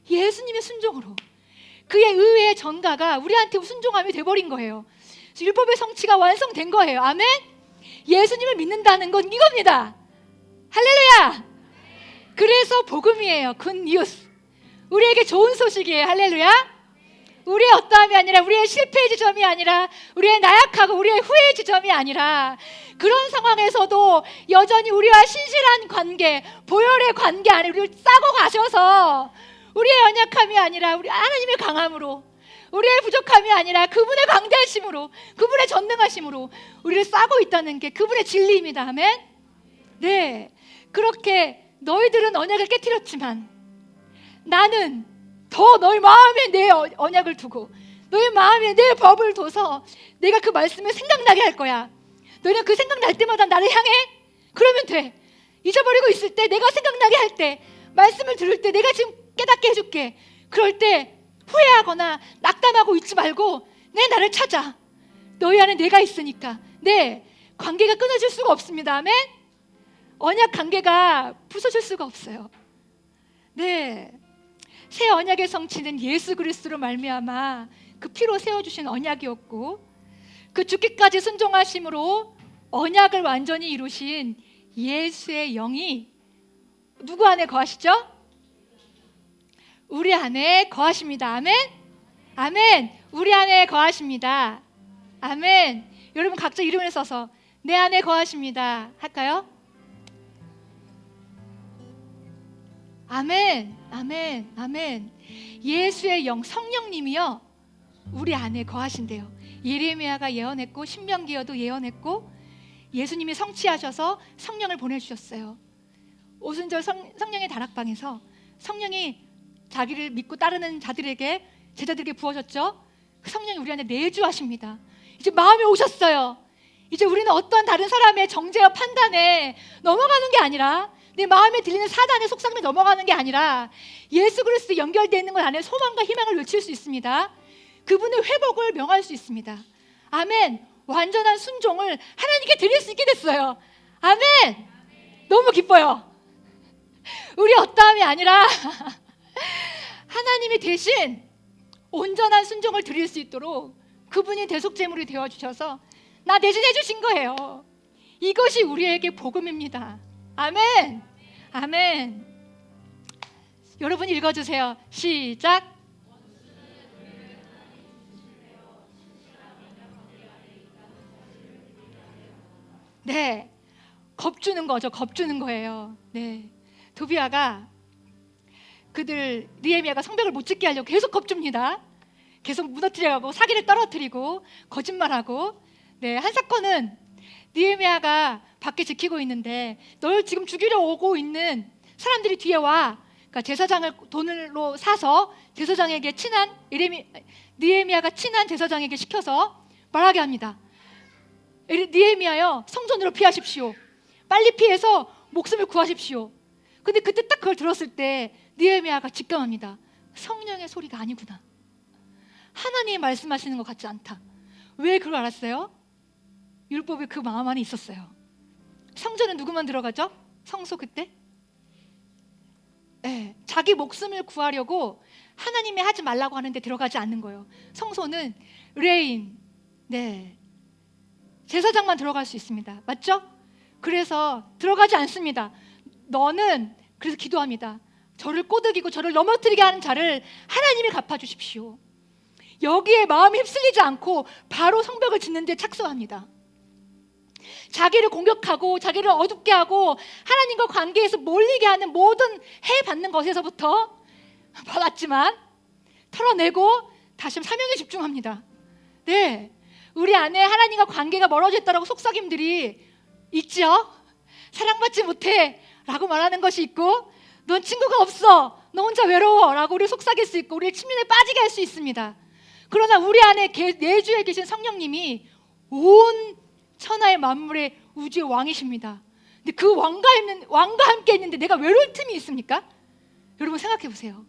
예수님의 순종으로. 그의 의의 전가가 우리한테 순종함이 돼버린 거예요. 율법의 성취가 완성된 거예요. 아멘. 예수님을 믿는다는 건 이겁니다. 할렐루야! 그래서 복음이에요. 굿뉴스. 우리에게 좋은 소식이에요. 할렐루야! 우리의 어떠함이 아니라, 우리의 실패의 지점이 아니라, 우리의 나약하고 우리의 후회의 지점이 아니라, 그런 상황에서도 여전히 우리와 신실한 관계, 보혈의 관계 안에 우리를 싸고 가셔서 우리의 연약함이 아니라 우리 하나님의 강함으로, 우리의 부족함이 아니라 그분의 광대하심으로, 그분의 전능하심으로 우리를 싸고 있다는 게 그분의 진리입니다. 아멘. 네, 그렇게 너희들은 언약을 깨뜨렸지만 나는 더 너희 마음에 내 언약을 두고 너희 마음에 내 법을 둬서 내가 그 말씀을 생각나게 할 거야. 너희는 그 생각날 때마다 나를 향해 그러면 돼. 잊어버리고 있을 때, 내가 생각나게 할 때, 말씀을 들을 때 내가 지금 깨닫게 해줄게. 그럴 때 후회하거나 낙담하고 있지 말고 내 나를 찾아. 너희 안에 내가 있으니까. 네, 관계가 끊어질 수가 없습니다. 아멘. 언약 관계가 부서질 수가 없어요. 네, 새 언약의 성취는 예수 그리스도로 말미암아 그 피로 세워주신 언약이었고, 그 죽기까지 순종하심으로 언약을 완전히 이루신 예수의 영이 누구 안에 거하시죠? 우리 안에 거하십니다. 아멘. 아멘. 우리 안에 거하십니다. 아멘. 여러분 각자 이름을 써서 내 안에 거하십니다 할까요? 아멘. 아멘. 아멘. 예수의 영, 성령님이요 우리 안에 거하신대요. 예레미야가 예언했고 신명기여도 예언했고 예수님이 성취하셔서 성령을 보내주셨어요. 오순절 성령의 다락방에서 성령이 자기를 믿고 따르는 자들에게, 제자들에게 부어졌죠. 그 성령이 우리 안에 내주하십니다. 이제 마음에 오셨어요. 이제 우리는 어떤 다른 사람의 정죄와 판단에 넘어가는 게 아니라, 내 마음에 들리는 사단의 속삭임에 넘어가는 게 아니라 예수 그리스도 연결되어 있는 것 안에 소망과 희망을 외칠 수 있습니다. 그분의 회복을 명할 수 있습니다. 아멘. 완전한 순종을 하나님께 드릴 수 있게 됐어요. 아멘. 너무 기뻐요. 우리 어떠함이 아니라 하나님이 대신 온전한 순종을 드릴 수 있도록 그분이 대속제물이 되어주셔서 나 대신해 주신 거예요. 이것이 우리에게 복음입니다. 아멘. 아멘. 여러분 읽어주세요. 시작. 네, 겁주는 거죠. 겁주는 거예요. 네, 도비아가 그들 느헤미야가 성벽을 못 짓게 하려고 계속 겁줍니다. 계속 무너뜨려가고 사기를 떨어뜨리고 거짓말하고. 네, 한 사건은 느헤미야가 밖에 지키고 있는데 널 지금 죽이려 오고 있는 사람들이 뒤에 와. 그러니까 제사장을 돈으로 사서 제사장에게 친한 느헤미야가 친한 제사장에게 시켜서 말하게 합니다. 느헤미야여, 성전으로 피하십시오. 빨리 피해서 목숨을 구하십시오. 근데 그때 딱 그걸 들었을 때 느헤미야가 직감합니다. 성령의 소리가 아니구나. 하나님이 말씀하시는 것 같지 않다. 왜 그걸 알았어요? 율법에 그 마음 안에 있었어요. 성전은 누구만 들어가죠? 성소 그때? 네, 자기 목숨을 구하려고 하나님이 하지 말라고 하는데 들어가지 않는 거예요. 성소는 레인, 네, 제사장만 들어갈 수 있습니다. 맞죠? 그래서 들어가지 않습니다. 너는, 그래서 기도합니다. 저를 꼬드기고 저를 넘어뜨리게 하는 자를 하나님이 갚아주십시오. 여기에 마음이 휩쓸리지 않고 바로 성벽을 짓는 데 착수합니다. 자기를 공격하고 자기를 어둡게 하고 하나님과 관계에서 몰리게 하는 모든 해받는 것에서부터 받았지만 털어내고 다시 사명에 집중합니다. 네, 우리 안에 하나님과 관계가 멀어져 있다라고 속삭임들이 있죠. 사랑받지 못해 라고 말하는 것이 있고, 넌 친구가 없어, 너 혼자 외로워 라고 우리를 속삭일 수 있고 우리를 침륜에 빠지게 할 수 있습니다. 그러나 우리 안에 내주에 계신 성령님이 온 천하의 만물의 우주의 왕이십니다. 근데 그 왕과 함께 있는데 내가 외로울 틈이 있습니까? 여러분 생각해 보세요.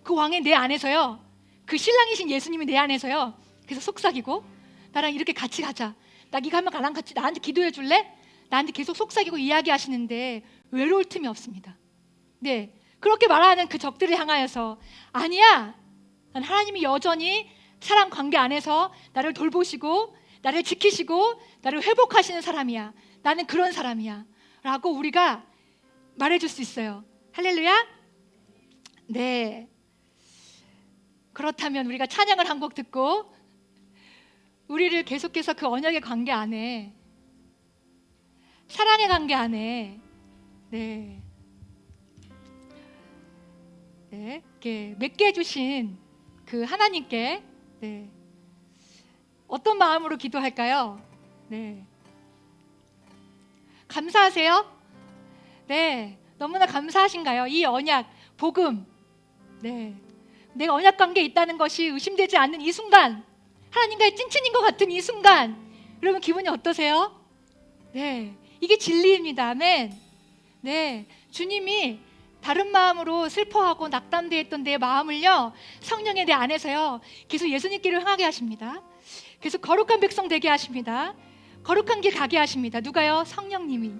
그 왕이 내 안에서요, 그 신랑이신 예수님이 내 안에서요 계속 속삭이고, 나랑 이렇게 같이 가자, 나 이거 하면 나랑 같이 나한테 기도해 줄래? 나한테 계속 속삭이고 이야기하시는데 외로울 틈이 없습니다. 네, 그렇게 말하는 그 적들을 향하여서 아니야, 난 하나님이 여전히 사랑 관계 안에서 나를 돌보시고 나를 지키시고 나를 회복하시는 사람이야, 나는 그런 사람이야 라고 우리가 말해줄 수 있어요. 할렐루야? 네. 그렇다면 우리가 찬양을 한 곡 듣고 우리를 계속해서 그 언약의 관계 안에, 사랑의 관계 안에, 네, 이렇게 맺게 해주신 그 하나님께, 네, 어떤 마음으로 기도할까요? 네, 감사하세요? 네, 너무나 감사하신가요? 이 언약, 복음, 네, 내가 언약 관계에 있다는 것이 의심되지 않는 이 순간, 하나님과의 찐친인 것 같은 이 순간, 여러분 기분이 어떠세요? 네, 이게 진리입니다. 아멘. 네, 주님이 다른 마음으로 슬퍼하고 낙담되었던 내 마음을요, 성령의 내 안에서요, 계속 예수님께로 향하게 하십니다. 계속 거룩한 백성 되게 하십니다. 거룩한 길 가게 하십니다. 누가요? 성령님이.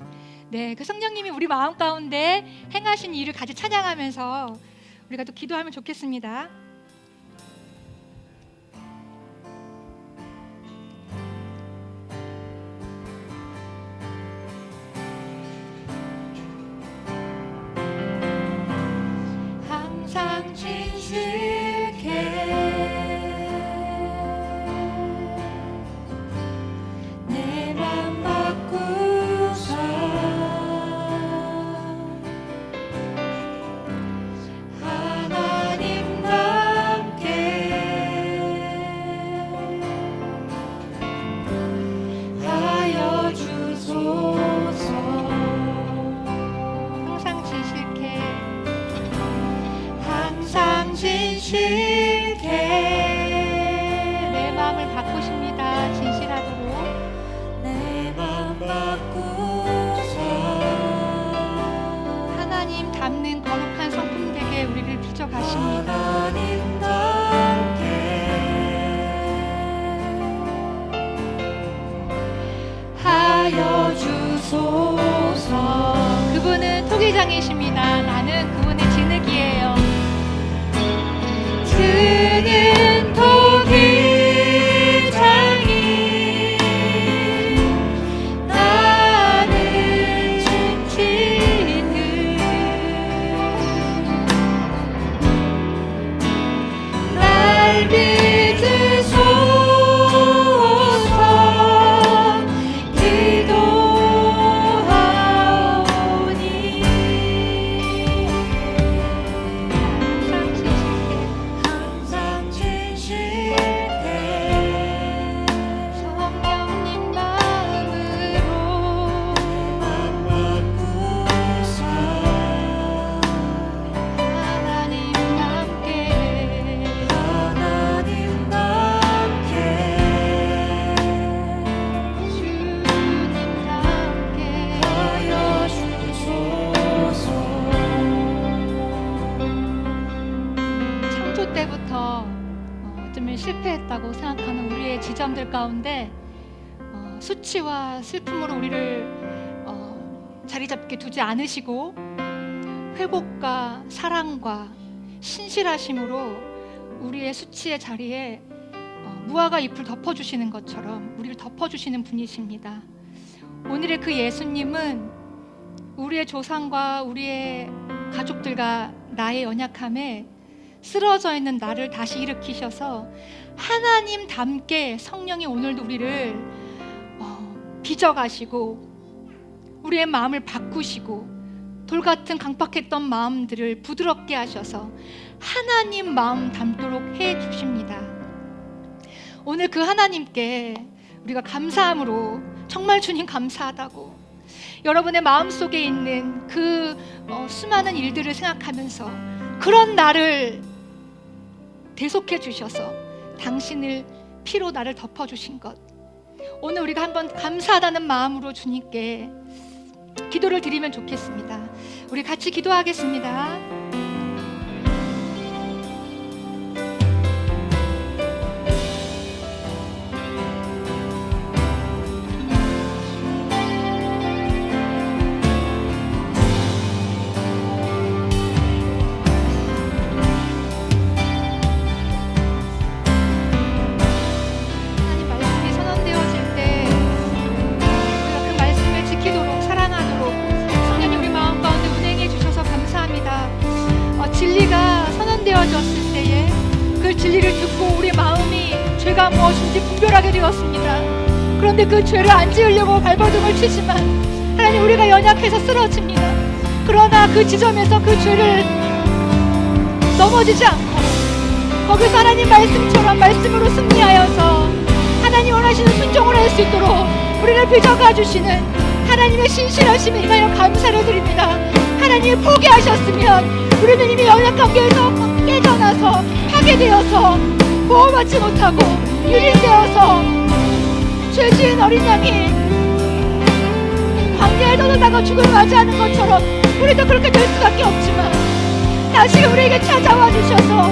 네, 그 성령님이 우리 마음 가운데 행하신 일을 같이 찬양하면서 우리가 또 기도하면 좋겠습니다. 항상 진실게 내 맘 바꾸사 하나님과 함께 하여 주소서. 항상 진실게, 항상 진실게 내 마음을 바꾸십니다. 진실하도록 내 마음 바꾸사 하나님 닮는 거룩한 성품 되게 우리를 빚어가십니다. 하나님과 함께 하여 주소서. 그분은 토기장이십니다. 나는 그분의 진흙이에요. 그는 토기장이 나는 진치는 날 믿으소서. 기도하오니 항상 진실게 성령님 마음으로 맘 바꾸사 하나님과 함께 주님과 함께 하여 주소서. 창조 때부터 어쩌면 실패했다고 생각하는 우리의 지점들 가운데 수치와 슬픔으로 우리를 자리 잡게 두지 않으시고 회복과 사랑과 신실하심으로 우리의 수치의 자리에 무화과 잎을 덮어주시는 것처럼 우리를 덮어주시는 분이십니다. 오늘의 그 예수님은 우리의 조상과 우리의 가족들과 나의 연약함에 쓰러져 있는 나를 다시 일으키셔서 하나님 닮게 성령이 오늘도 우리를 빚어가시고 우리의 마음을 바꾸시고 돌같은 강팍했던 마음들을 부드럽게 하셔서 하나님 마음 닮도록 해주십니다. 오늘 그 하나님께 우리가 감사함으로 정말 주님 감사하다고 여러분의 마음속에 있는 그 수많은 일들을 생각하면서 그런 나를 대속해 주셔서 당신을 피로 나를 덮어주신 것, 오늘 우리가 한번 감사하다는 마음으로 주님께 기도를 드리면 좋겠습니다. 우리 같이 기도하겠습니다. 성령님 우리 마음 가운데 어디든지 분별하게 되었습니다. 그런데 그 죄를 안 지으려고 발버둥을 치지만 하나님, 우리가 연약해서 쓰러집니다. 그러나 그 지점에서 그 죄를 넘어지지 않고 거기서 하나님 말씀처럼 말씀으로 승리하여서 하나님 원하시는 순종을 할 수 있도록 우리를 빚어가 주시는 하나님의 신실하심에 인하여 감사를 드립니다. 하나님이 포기하셨으면 우리는 이미 연약관계에서 깨져나서 파괴되어서 보호받지 못하고 유린되어서 죄지은 어린 양이 광야에 떠나다가 죽음을 맞이하는 것처럼 우리도 그렇게 될 수밖에 없지만 다시 우리에게 찾아와 주셔서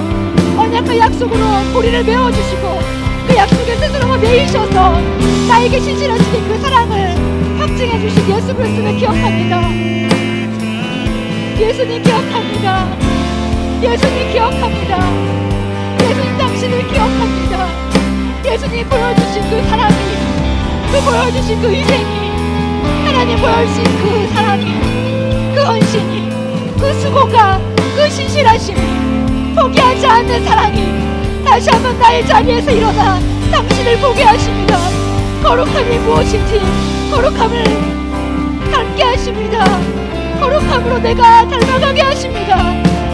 언약과 약속으로 우리를 메워주시고 그 약속에 스스로가 매이셔서 나에게 신실하시게 그 사랑을 확증해 주신 예수 그리스도를 기억합니다. 예수님 기억합니다. 예수님 기억합니다. 예수님 당신을 기억합니다. 예수님 보여주신 그 사랑이, 그 보여주신 그 희생이, 하나님 보여주신 그 사랑이, 그 헌신이, 그 수고가, 그 신실하심이, 포기하지 않는 사랑이 다시 한번 나의 자리에서 일어나 당신을 보게 하십니다. 거룩함이 무엇인지 거룩함을 닮게 하십니다. 거룩함으로 내가 닮아가게 하십니다.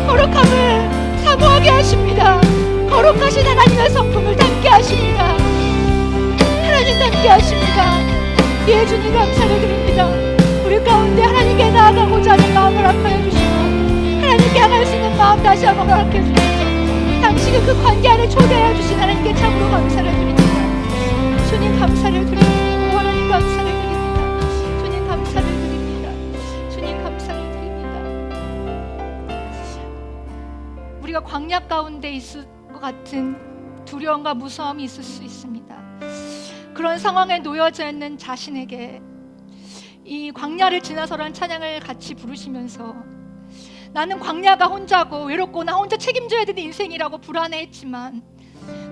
거룩함을 사모하게 하십니다. 거룩하신 하나님의 성품을 닮게 하십니다. 하나님 닮게 하십니다. 예, 주님 감사를 드립니다. 우리 가운데 하나님께 나아가고자 하는 마음을 허락하여 주시고 하나님께 향할 수 있는 마음 다시 한번 허락해 주셔서 당신을 그 관계 안에 초대하여 주신 하나님께 참으로 감사를 드립니다. 주님 감사를 드립니다. 하나님 감사를 드립니다. 주님 감사를 드립니다. 주님 감사를 드립니다. 우리가 광야 가운데 있을 것 같은 두려움과 무서움이 있을 수 있습니다. 그런 상황에 놓여져 있는 자신에게 이 광야를 지나서라는 찬양을 같이 부르시면서 나는 광야가 혼자고 외롭고 나 혼자 책임져야 되는 인생이라고 불안해했지만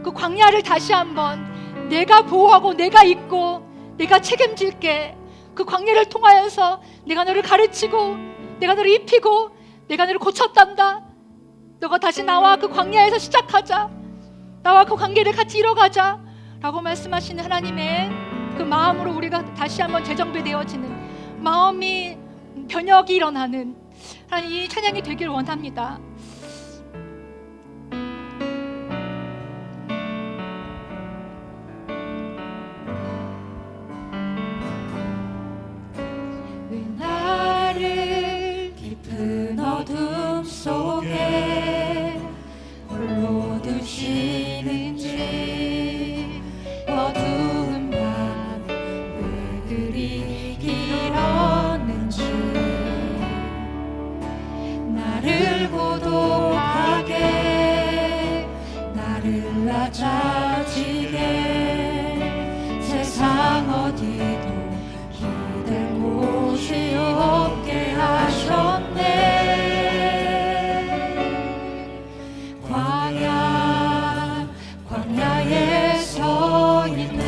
그 광야를 다시 한번 내가 보호하고 내가 잇고 내가 책임질게, 그 광야를 통하여서 내가 너를 가르치고 내가 너를 입히고 내가 너를 고쳤단다. 너가 다시 나와 그 광야에서 시작하자. 나와 그 관계를 같이 이뤄가자 라고 말씀하시는 하나님의 그 마음으로 우리가 다시 한번 재정비되어지는 마음이 변혁이 일어나는 하나님, 이 찬양이 되길 원합니다. 왜 나를 깊은 어둠 속에 홀로 두시는지, 어두운 밤 왜 그리 길었는지, 나를 고독하게 나를 낮아지게 세상 어디도 기댈 곳이 없게 하셨네. 광야에 서 있네.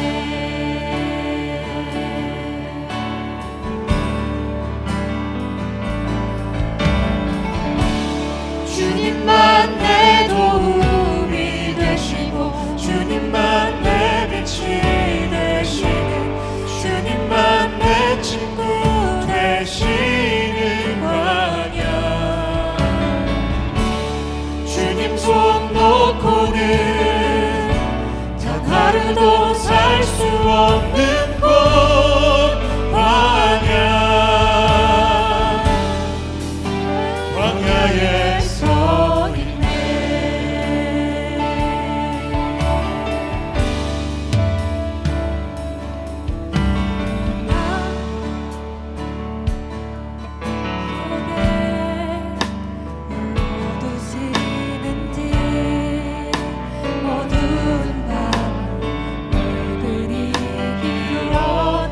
주님만 내 도움이 되시고 주님만 내 빛이 되시는, 주님만 내 친구 되시는 광야. 주님 손 놓고는 단 하루도 살 수 없는 곳 광야에 서 있네. 어두운 밤 왜 그리 길었는지,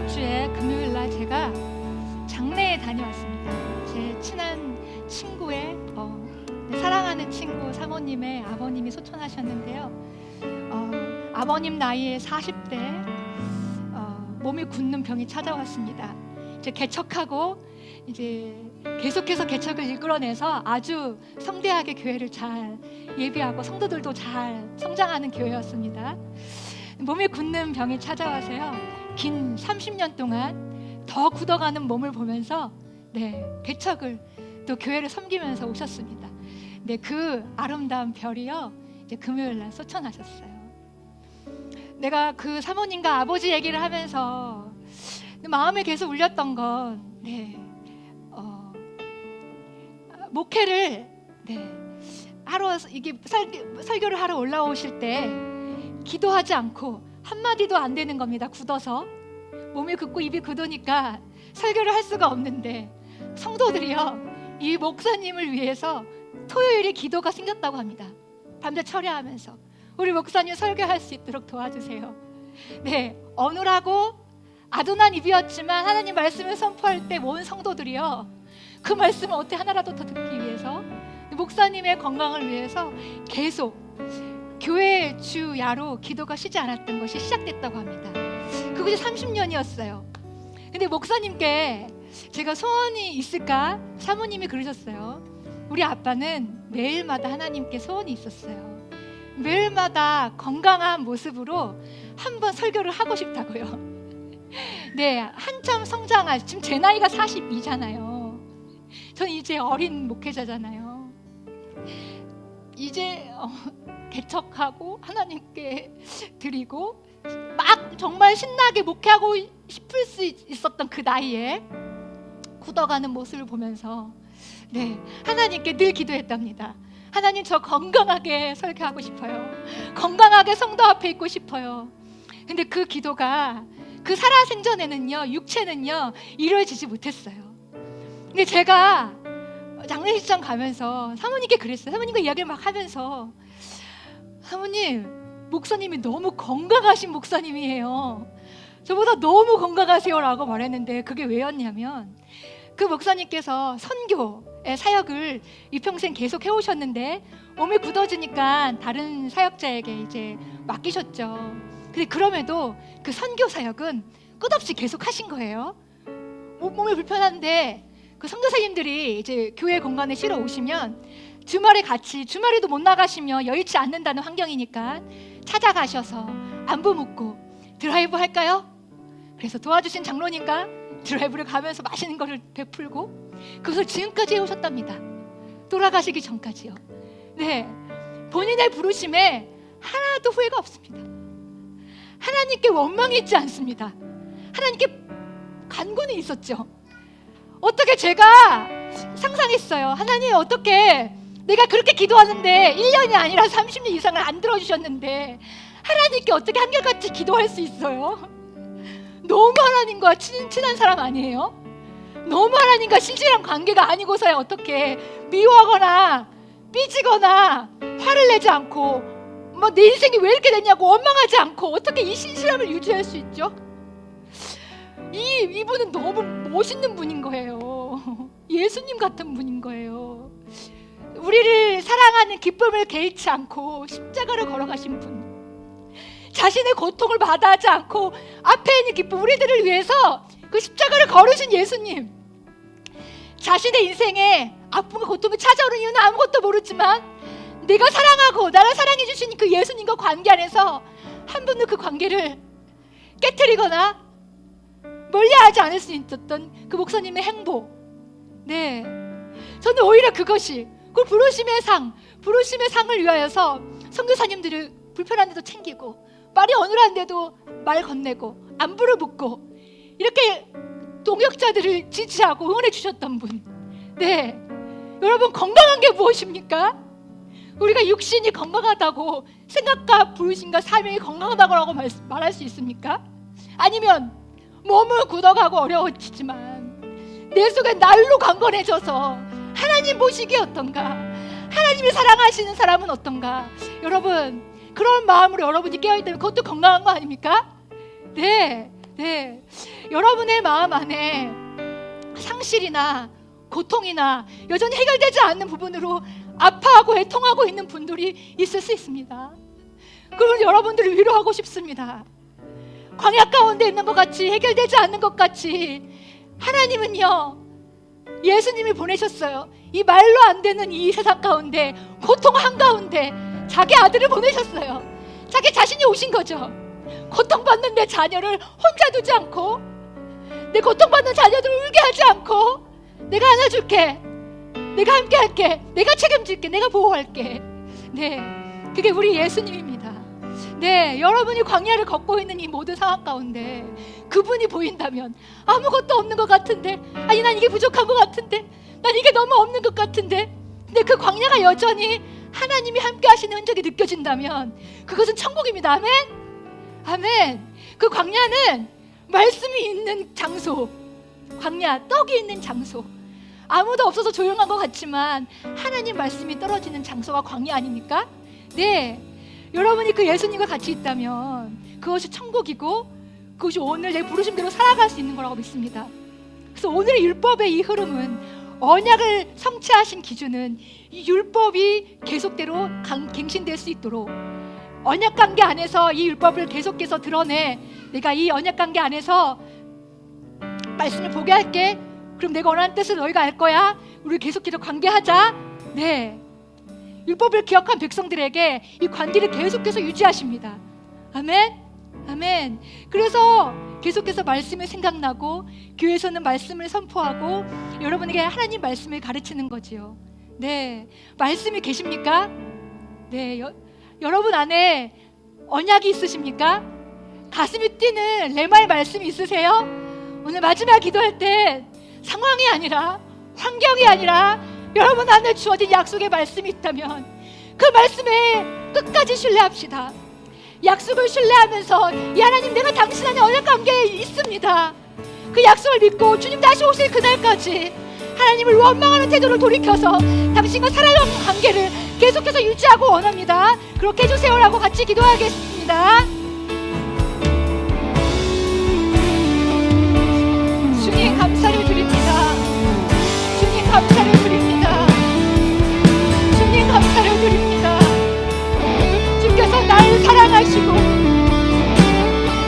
이번 주에 금요일 날 제가 장례에 다녀왔습니다. 제 친한 친구의 사랑하는 친구 사모님의 아버님이 소천하셨는데요. 아버님 나이에 40대 몸이 굳는 병이 찾아왔습니다. 이제 개척하고 이제 계속해서 개척을 이끌어내서 아주 성대하게 교회를 잘 예비하고 성도들도 잘 성장하는 교회였습니다. 몸이 굳는 병이 찾아와서요. 긴 30년 동안 더 굳어가는 몸을 보면서 개척을 또 교회를 섬기면서 오셨습니다. 그 아름다운 별이요 이제 금요일 날 소천하셨어요. 내가 그 사모님과 아버지 얘기를 하면서 마음에 계속 울렸던 건 목회를 하러 이게 설교를 하러 올라오실 때 기도하지 않고 한마디도 안 되는 겁니다. 굳어서 몸이 굳고 입이 굳으니까 설교를 할 수가 없는데 성도들이요 이 목사님을 위해서 토요일에 기도가 생겼다고 합니다. 밤새 철야하면서 우리 목사님 설교할 수 있도록 도와주세요. 어눌하고 아둔한 입이었지만 하나님 말씀을 선포할 때 온 성도들이요 그 말씀을 어떻게 하나라도 더 듣기 위해서 목사님의 건강을 위해서 계속 교회 주야로 기도가 쉬지 않았던 것이 시작됐다고 합니다. 그것이 30년이었어요. 근데 목사님께 제가 소원이 있을까? 사모님이 그러셨어요. 우리 아빠는 매일마다 하나님께 소원이 있었어요. 매일마다 건강한 모습으로 한번 설교를 하고 싶다고요. 한참 성장한 지금 제 나이가 42잖아요. 저는 이제 어린 목회자잖아요. 이제 개척하고 하나님께 드리고 막 정말 신나게 목회하고 싶을 수 있었던 그 나이에 굳어가는 모습을 보면서 하나님께 늘 기도했답니다. 하나님 저 건강하게 설교하고 싶어요. 건강하게 성도 앞에 있고 싶어요. 근데 그 기도가 그 살아생전에는요 육체는요 이루어지지 못했어요. 근데 제가 장례식장 가면서 사모님께 그랬어요. 사모님과 이야기를 막 하면서 사모님 목사님이 너무 건강하신 목사님이에요. 저보다 너무 건강하세요 라고 말했는데 그게 왜였냐면 그 목사님께서 선교의 사역을 이평생 계속 해오셨는데 몸이 굳어지니까 다른 사역자에게 이제 맡기셨죠. 근데 그럼에도 그 선교 사역은 끝없이 계속 하신 거예요. 몸이 불편한데 그 선교사님들이 이제 교회 공간에 쉬러 오시면 주말에 같이 주말에도 못 나가시면 여의치 않는다는 환경이니까 찾아가셔서 안부 묻고 드라이브 할까요? 그래서 도와주신 장로님과 드라이브를 가면서 맛있는 거를 베풀고 그것을 지금까지 해오셨답니다. 돌아가시기 전까지요. 본인의 부르심에 하나도 후회가 없습니다. 하나님께 원망이 있지 않습니다. 하나님께 간구는 있었죠. 어떻게 제가 상상했어요. 하나님 어떻게 내가 그렇게 기도하는데 1년이 아니라 30년 이상을 안 들어주셨는데 하나님께 어떻게 한결같이 기도할 수 있어요? 너무 하나님과 친한 사람 아니에요? 너무 하나님과 실질한 관계가 아니고서야 어떻게 미워하거나 삐지거나 화를 내지 않고 내 인생이 왜 이렇게 됐냐고 원망하지 않고 어떻게 이 신실함을 유지할 수 있죠? 이분은 너무 멋있는 분인 거예요. 예수님 같은 분인 거예요. 우리를 사랑하는 기쁨을 개의치 않고 십자가를 걸어가신 분, 자신의 고통을 마다하지 않고 앞에 있는 기쁨 우리들을 위해서 그 십자가를 걸으신 예수님, 자신의 인생에 아픔과 고통이 찾아오는 이유는 아무것도 모르지만 내가 사랑하고 나를 사랑해 주신 그 예수님과 관계 안에서 한 번도 그 관계를 깨트리거나 멀리하지 않을 수 있었던 그 목사님의 행복. 저는 오히려 그것이 그 부르심의 상을 위하여서 선교사님들을 불편한데도 챙기고 말이 어눌한데도 말 건네고 안부를 묻고 이렇게 동역자들을 지지하고 응원해 주셨던 분. 여러분 건강한 게 무엇입니까? 우리가 육신이 건강하다고 생각과 부르심과 사명이 건강하다고 말할 수 있습니까? 아니면 몸을 굳어가고 어려워지지만 내 속에 날로 강건해져서 하나님 보시기에 어떤가? 하나님이 사랑하시는 사람은 어떤가? 여러분 그런 마음으로 여러분이 깨어있다면 그것도 건강한 거 아닙니까? 네, 여러분의 마음 안에 상실이나 고통이나 여전히 해결되지 않는 부분으로 아파하고 애통하고 있는 분들이 있을 수 있습니다. 그런 여러분들을 위로하고 싶습니다. 광야 가운데 있는 것 같이, 해결되지 않는 것 같이 하나님은요, 예수님이 보내셨어요. 이 말로 안 되는 이 세상 가운데, 고통 한가운데 자기 아들을 보내셨어요. 자기 자신이 오신 거죠. 고통받는 내 자녀를 혼자 두지 않고, 내 고통받는 자녀들을 울게 하지 않고, 내가 안아줄게, 내가 함께 할게, 내가 책임질게, 내가 보호할게. 네, 그게 우리 예수님입니다. 네, 여러분이 광야를 걷고 있는 이 모든 상황 가운데 그분이 보인다면, 아무것도 없는 것 같은데, 아니 난 이게 부족한 것 같은데, 난 이게 너무 없는 것 같은데, 근데 그 광야가 여전히 하나님이 함께 하시는 흔적이 느껴진다면 그것은 천국입니다. 아멘? 아멘. 그 광야는 말씀이 있는 장소, 광야, 떡이 있는 장소, 아무도 없어서 조용한 것 같지만 하나님 말씀이 떨어지는 장소가 광야 아닙니까? 네, 여러분이 그 예수님과 같이 있다면 그것이 천국이고, 그것이 오늘 내 부르심대로 살아갈 수 있는 거라고 믿습니다. 그래서 오늘의 율법의 이 흐름은, 언약을 성취하신 기준은 이 율법이 계속대로 갱신될 수 있도록, 언약 관계 안에서 이 율법을 계속해서 드러내, 내가 이 언약 관계 안에서 말씀을 보게 할게, 그럼 내가 원하는 뜻을 너희가 알 거야, 우리 계속해서 관계하자. 네, 율법을 기억한 백성들에게 이 관계를 계속해서 유지하십니다. 아멘? 아멘. 그래서 계속해서 말씀이 생각나고, 교회에서는 말씀을 선포하고 여러분에게 하나님 말씀을 가르치는 거지요. 네, 말씀이 계십니까? 네, 여러분 안에 언약이 있으십니까? 가슴이 뛰는 레마의 말씀이 있으세요? 오늘 마지막 기도할 때 상황이 아니라, 환경이 아니라 여러분 안에 주어진 약속의 말씀이 있다면 그 말씀에 끝까지 신뢰합시다. 약속을 신뢰하면서, 이 하나님, 내가 당신 안에 언약 관계에 있습니다, 그 약속을 믿고 주님 다시 오실 그날까지 하나님을 원망하는 태도로 돌이켜서 당신과 살아가는 관계를 계속해서 유지하고 원합니다. 그렇게 해주세요라고 같이 기도하겠습니다. 주님 감사를 드립니다. 주님 감사를 드립니다. 주님 감사를 드립니다. 주께서 나를 사랑하시고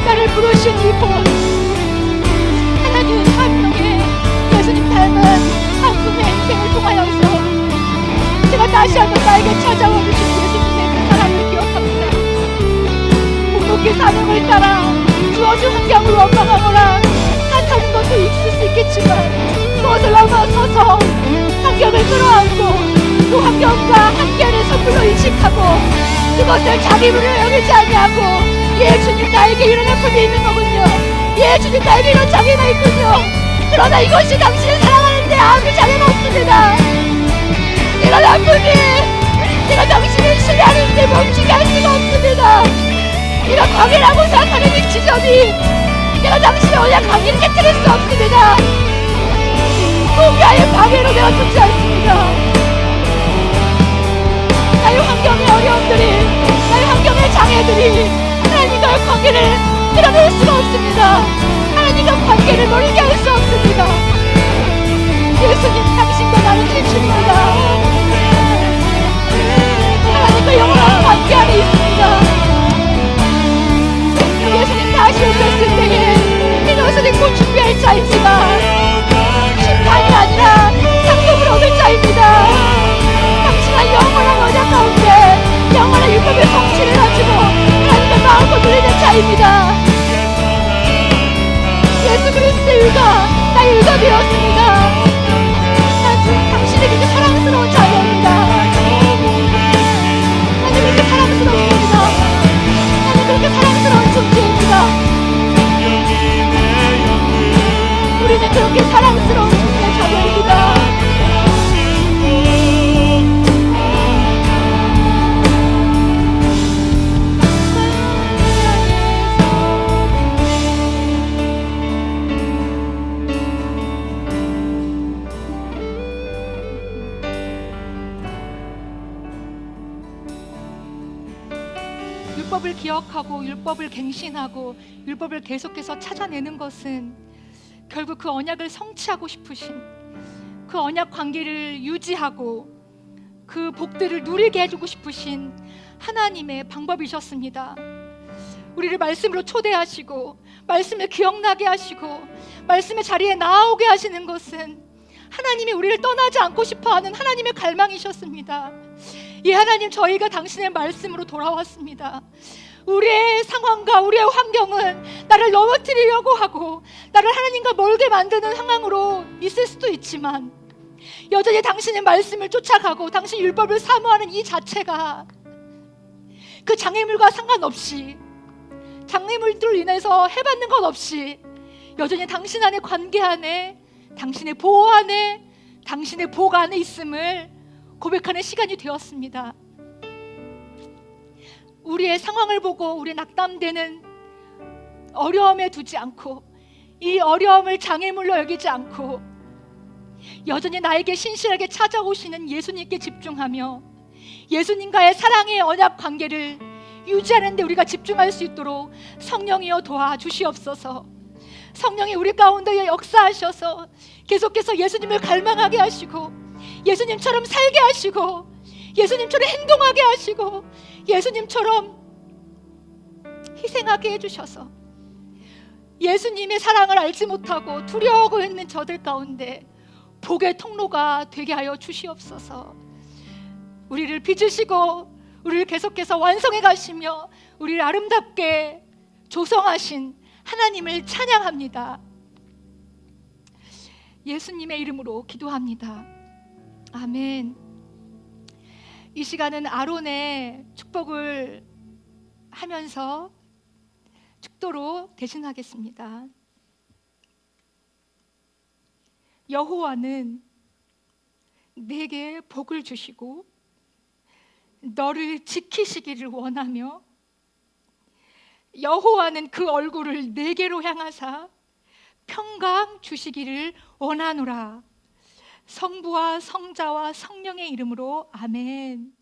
나를 부르신 이곳, 하나님 한 명의 예수님 닮은 한 분의 인생을 통하여서 제가 다시 한번 나에게 찾아와 주신 예수님의 그 사랑을 기억합니다. 묵묵히 사명을 따라 주어진 환경을 원망하거나 탓하는 것도 있을 수 있겠지만, 그것을 넘어서서 환경을 끌어안고 그 환경과 함께하는 선물로 인식하고 그것을 자기 분을 여기지 아니하고, 예, 주님 나에게 이런 아픔이 있는 거군요, 예, 주님 나에게 이런 장애가 있군요, 그러나 이것이 당신을 사랑하는데 아무 장애가 없습니다. 이런 아픔이 내가 당신을 신뢰하는데 멈추게 할 수가 없습니다. 이런 광해라고 생각하는 이 지점이 내가 당신의 언약 관계를 깨뜨릴 수 없습니다. 공야의 방해로 내가 죽지 않습니다. 나의 환경의 어려움들이, 나의 환경의 장애들이 하나님과의 관계를 끌어놓을 수가 없습니다. 하나님과 관계를 멀게 할 수 없습니다. 예수님, 당신과 나는 일주입니다. 하나님과 영원한 관계 안에 있습니다. 예수님 다시 오셨을 때에 이 것을 입고 준비할 자이지만 심판이 아니라 상급을 얻을 자입니다. 당신은 영원한 언약 가운데 영원한 율법의 성취를 가지고 하나님과 마음껏 누리는 자입니다. 예수 그리스도의 의가 나의 의가 되었습니다. 난 당신에게 사랑스러운 자녀입니다. 나는 그렇게 사랑스럽습니다. 나는 그렇게 사랑스러운 존재입니다. 우리는 그렇게 사랑스러운 존재의 자녀입니다. 율법을 기억하고 율법을 갱신하고 율법을 계속해서 찾아내는 것은 결국 그 언약을 성취하고 싶으신, 그 언약 관계를 유지하고 그 복들을 누리게 해주고 싶으신 하나님의 방법이셨습니다. 우리를 말씀으로 초대하시고 말씀을 기억나게 하시고 말씀의 자리에 나오게 하시는 것은 하나님이 우리를 떠나지 않고 싶어하는 하나님의 갈망이셨습니다. 이 하나님, 저희가 당신의 말씀으로 돌아왔습니다. 우리의 상황과 우리의 환경은 나를 넘어뜨리려고 하고 나를 하나님과 멀게 만드는 상황으로 있을 수도 있지만, 여전히 당신의 말씀을 쫓아가고 당신 율법을 사모하는 이 자체가 그 장애물과 상관없이, 장애물들로 인해서 해받는 것 없이 여전히 당신 안에 관계 안에, 당신의 보호 안에, 당신의 복 안에 있음을 고백하는 시간이 되었습니다. 우리의 상황을 보고 우리 낙담되는 어려움에 두지 않고, 이 어려움을 장애물로 여기지 않고 여전히 나에게 신실하게 찾아오시는 예수님께 집중하며 예수님과의 사랑의 언약 관계를 유지하는 데 우리가 집중할 수 있도록 성령이여 도와주시옵소서. 성령이 우리 가운데 역사하셔서 계속해서 예수님을 갈망하게 하시고 예수님처럼 살게 하시고 예수님처럼 행동하게 하시고 예수님처럼 희생하게 해주셔서 예수님의 사랑을 알지 못하고 두려워하고 있는 저들 가운데 복의 통로가 되게 하여 주시옵소서. 우리를 빚으시고 우리를 계속해서 완성해 가시며 우리를 아름답게 조성하신 하나님을 찬양합니다. 예수님의 이름으로 기도합니다. 아멘. 이 시간은 아론의 축복을 하면서 축도로 대신하겠습니다. 여호와는 내게 복을 주시고 너를 지키시기를 원하며 여호와는 그 얼굴을 내게로 향하사 평강 주시기를 원하노라. 성부와 성자와 성령의 이름으로 아멘.